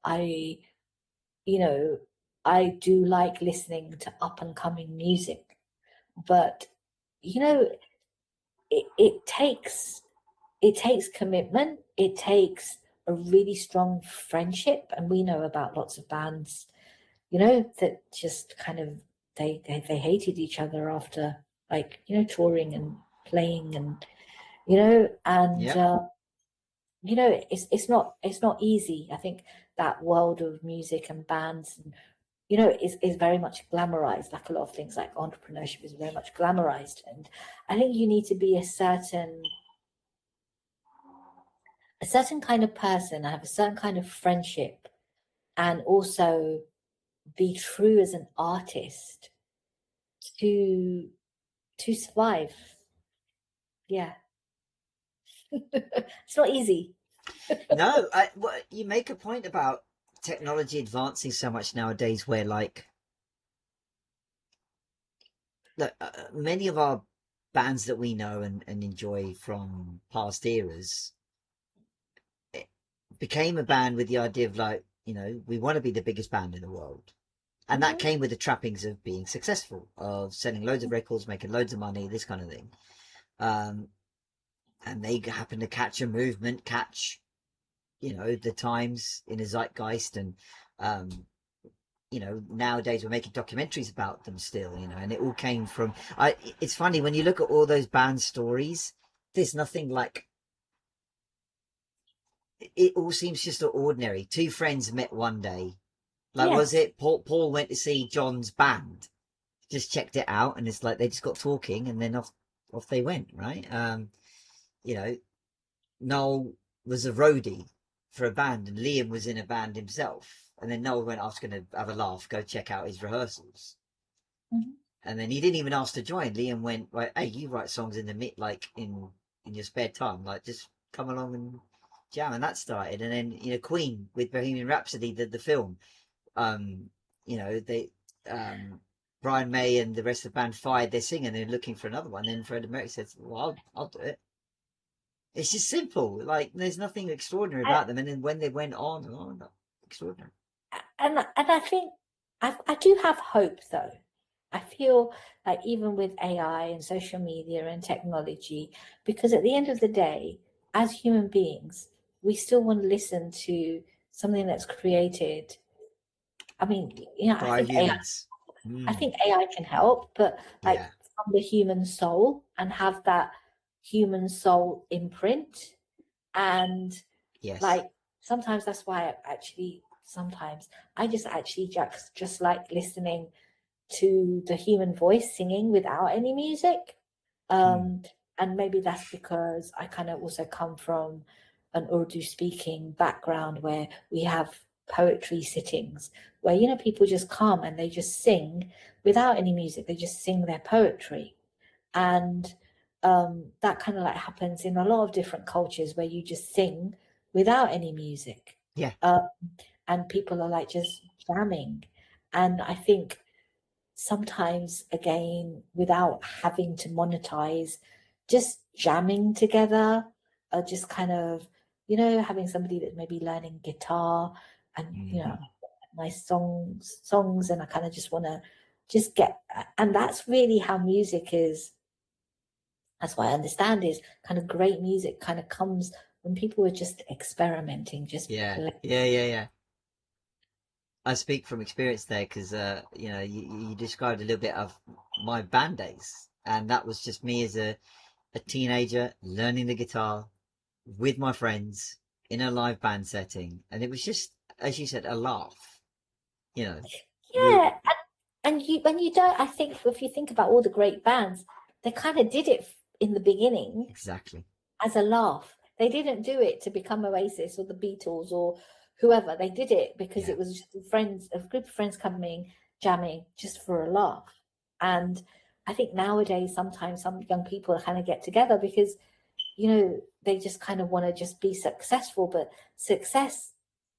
I, you know, I do like listening to up and coming music, but you know, it takes commitment. It takes a really strong friendship, and we know about lots of bands, that just kind of they hated each other after like touring and playing and and Yep. it's not easy. I think that world of music and bands and is very much glamorized. Like a lot of things, like entrepreneurship is very much glamorized, and I think you need to be a certain kind of person, have a certain kind of friendship, and also be true as an artist to survive. Yeah. It's not easy. No, you make a point about technology advancing so much nowadays, where like many of our bands that we know and enjoy from past eras, it became a band with the idea of like, we want to be the biggest band in the world. And that Mhm. came with the trappings of being successful, of selling loads of records, making loads of money, this kind of thing. Um, and they happen to catch a movement, catch, the times in a zeitgeist. And, um, nowadays we're making documentaries about them still, and it all came from, it's funny when you look at all those band stories, there's nothing like, it all seems just ordinary. Two friends met one day. Like, was Yes. it Paul went to see John's band, just checked it out, and it's like they just got talking, and then off they went, right? You know, Noel was a roadie for a band, and Liam was in a band himself. And then Noel went, I was going to have a laugh, go check out his rehearsals. Mhm. And then he didn't even ask to join. Liam went, right, hey, you write songs in the like in your spare time, like just come along and jam. And that started. And then Queen with Bohemian Rhapsody, the film. Um, they Brian May and the rest of the band fired their singer, and they're looking for another one. And Freddie Mercury said, well, I'll do it. It's just simple. Like there's nothing extraordinary I, about them. And then when they went on, extraordinary. and I think I do have hope though. I feel like even with AI and social media and technology, because at the end of the day, as human beings, we still want to listen to something that's created. I mean, I By think AI humans. I Mm, think AI can help, but like yeah. from the human soul and have that human soul imprint. And Yes. like sometimes that's why sometimes I just actually just like listening to the human voice singing without any music. Mm, Um, and maybe that's because I kind of also come from an Urdu speaking background where we have poetry sittings where, people just come and they just sing without any music. They just sing their poetry. And that kind of like happens in a lot of different cultures where you just sing without any music. yeah. Um, and people are like just jamming. And I think sometimes again without having to monetize, just jamming together, just kind of having somebody that's maybe learning guitar and Hmm. my songs and I kind of just want to just get, and that's really how music is. That's what I understand is kind of great music kind of comes when people are just experimenting, just Yeah. play. Yeah. Yeah. Yeah. I speak from experience there because you described a little bit of my band days, and that was just me as a teenager learning the guitar with my friends in a live band setting, and it was just, as you said, a laugh. You know, we Yeah, when you don't, I think if you think about all the great bands, they kind of did it in the beginning Exactly. as a laugh. They didn't do it to become Oasis or the Beatles or whoever. They did it because Yeah. it was just friends, a group of friends coming, jamming just for a laugh. And I think nowadays sometimes some young people kind of get together because, they just kind of want to just be successful. But success,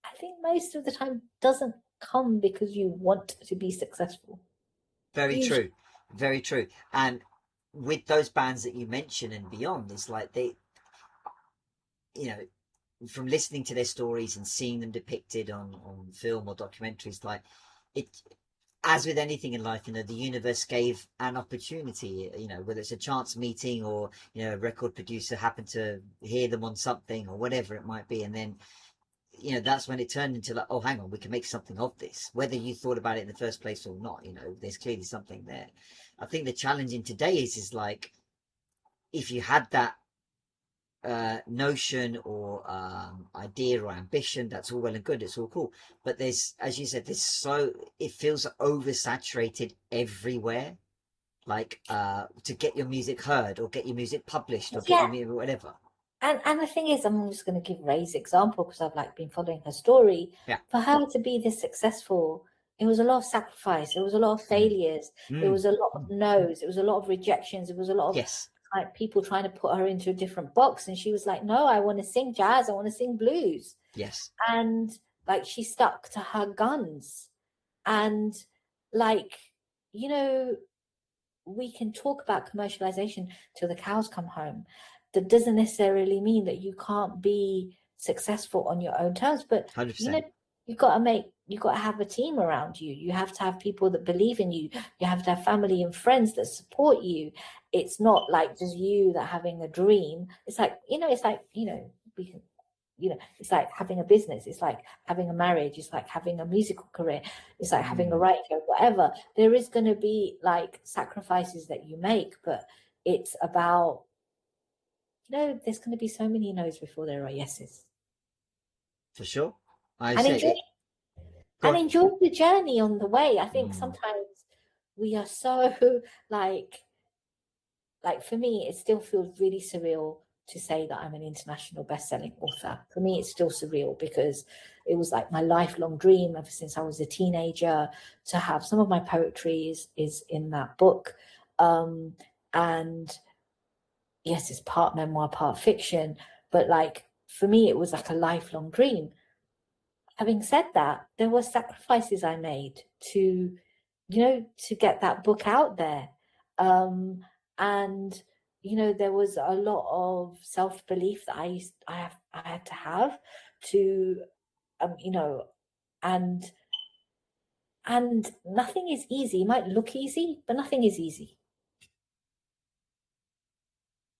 I think most of the time doesn't come because you want to be successful. Very Usually, true. Very true. And with those bands that you mentioned and beyond, it's like they, you know, from listening to their stories and seeing them depicted on film or documentaries, like it, as with anything in life, the universe gave an opportunity, whether it's a chance meeting or, a record producer happened to hear them on something or whatever it might be. And then, that's when it turned into like, oh, hang on, we can make something of this, whether you thought about it in the first place or not. There's clearly something there. I think the challenge in today is like, if you had that notion or idea or ambition, that's all well and good, it's all cool, but there's, as you said, it feels oversaturated everywhere, like to get your music heard or get your music published or get yeah. your music whatever. And the thing is, I'm just going to give Ray's example because I've been following her story. Yeah. For her to be this successful, it was a lot of sacrifice. It was a lot of Mm. failures. It Mm. was a lot of Mm. no's. It was a lot of rejections. It was a lot of Yes. people trying to put her into a different box. And she was like, no, I want to sing jazz. I want to sing blues. Yes. And she stuck to her guns. And like, you know, we can talk about commercialization till the cows come home. That doesn't necessarily mean that you can't be successful on your own terms, but 100%. you got to have a team around you. You have to have people that believe in you. You have to have family and friends that support you. It's not like just you that having a dream. It's like, we can, it's like having a business. It's like having a marriage. It's like having a musical career. It's like having a writing career, whatever. There is going to be sacrifices that you make, but it's about, there's going to be so many no's before there are yeses. For sure. I And say enjoy it. Go on. the journey on the way. I think Mm. sometimes we are so like for me, it still feels really surreal to say that I'm an international best-selling author. For me, it's still surreal because it was like my lifelong dream ever since I was a teenager to have some of my poetry is in that book. And yes, it's part memoir, part fiction, but for me, it was like a lifelong dream. Having said that, there were sacrifices I made to, to get that book out there. And there was a lot of self-belief that I had to have to, and nothing is easy. It might look easy, but nothing is easy.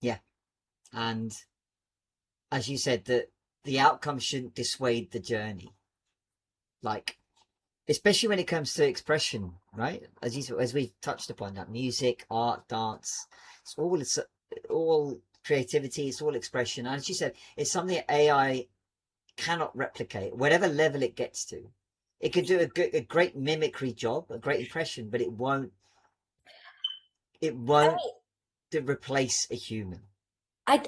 Yeah. And as you said, that the outcome shouldn't dissuade the journey, like, especially when it comes to expression, right? As we touched upon, that music, art, dance, it's all creativity, it's all expression. And as you said, it's something that AI cannot replicate, whatever level it gets to. It could do a great mimicry job, a great impression, but it won't. It I won't mean, replace a human.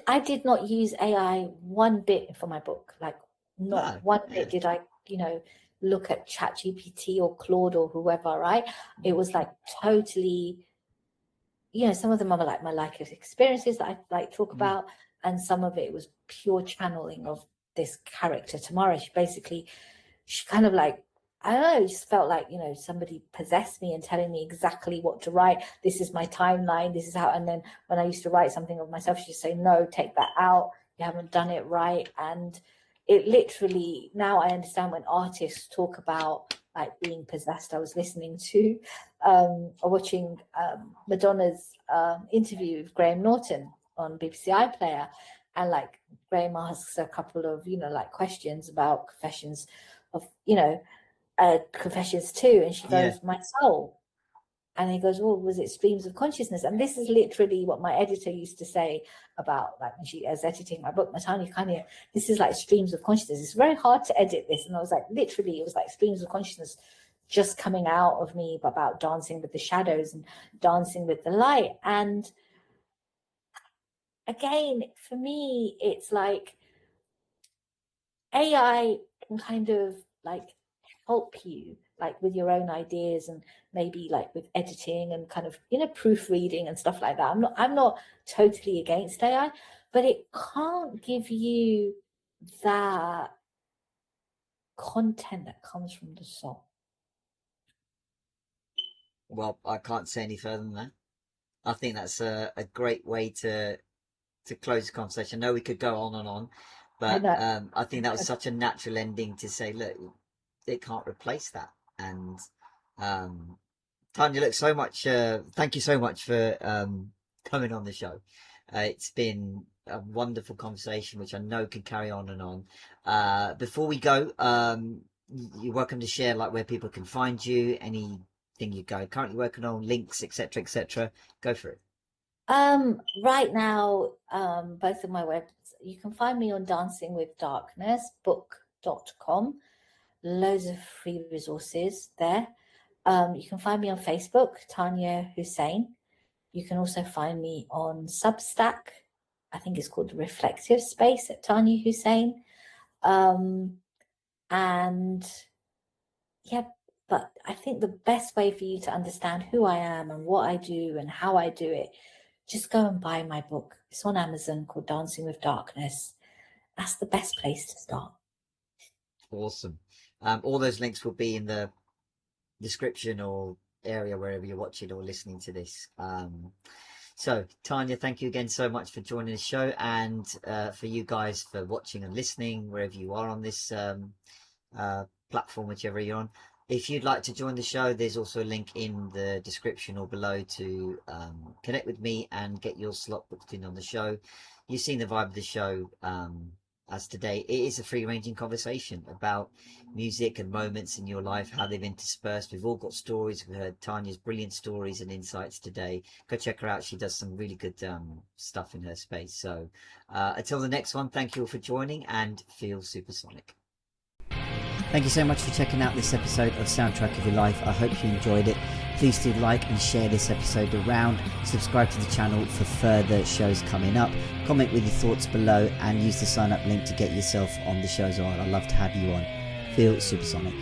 I did not use AI one bit for my book. Not No, one yeah, bit did I, look at ChatGPT or Claude or whoever, right? It was totally, some of them are my life experiences that I talk about, and some of it was pure channeling of this character, Tamara. She kind of I don't know, it just felt like, somebody possessed me and telling me exactly what to write. This is my timeline. This is how, and then when I used to write something of myself, she'd say, no, take that out. You haven't done it right. And it literally, now I understand when artists talk about being possessed. I was listening to or watching Madonna's interview with Graham Norton on BBC iPlayer. And Graham asks a couple of, questions about confessions of, Confessions too, and she yeah, goes, my soul. And he goes, well, was it streams of consciousness? And this is literally what my editor used to say about when she was editing my book, Matani Kanye, this is like streams of consciousness. It's very hard to edit this. And I was literally, it was like streams of consciousness just coming out of me about dancing with the shadows and dancing with the light. And again, for me, it's like AI can kind of like help you like with your own ideas, and maybe like with editing and kind of, you know, proofreading and stuff like that. I'm not totally against AI, but it can't give you that content that comes from the soul. Well, I can't say any further than that. I think that's a great way to close the conversation. I know we could go on and on, but I think that was such a natural ending to say, look, it can't replace that. And Tanya, look, so much. Thank you so much for coming on the show. It's been a wonderful conversation, which I know can carry on and on. Before we go, you're welcome to share like where people can find you, anything you go currently working on, links, etc., etc. Go for it. Right now, both of my webs, you can find me on dancingwithdarknessbook.com. Loads of free resources there. You can find me on Facebook, Taniya Hussain. You can also find me on Substack. I think it's called the Reflective Space at Taniya Hussain. And yeah, but I think the best way for you to understand who I am and what I do and how I do it, just go and buy my book. It's on Amazon, called Dancing with Darkness. That's the best place to start. Awesome. All those links will be in the description or area wherever you're watching or listening to this. So Tanya, thank you again so much for joining the show, and for you guys for watching and listening wherever you are on this platform, whichever you're on. If you'd like to join the show, there's also a link in the description or below to connect with me and get your slot booked in on the show. You've seen the vibe of the show. As today, it is a free-ranging conversation about music and moments in your life, how they've interspersed. We've all got stories. We've heard Tanya's brilliant stories and insights today. Go check her out. She does some really good stuff in her space. So until the next one, thank you all for joining, and feel supersonic. Thank you so much for checking out this episode of Soundtrack of Your Life. I hope you enjoyed it. Please do like and share this episode around. Subscribe to the channel for further shows coming up. Comment with your thoughts below and use the sign up link to get yourself on the shows on. I'd love to have you on. Feel supersonic.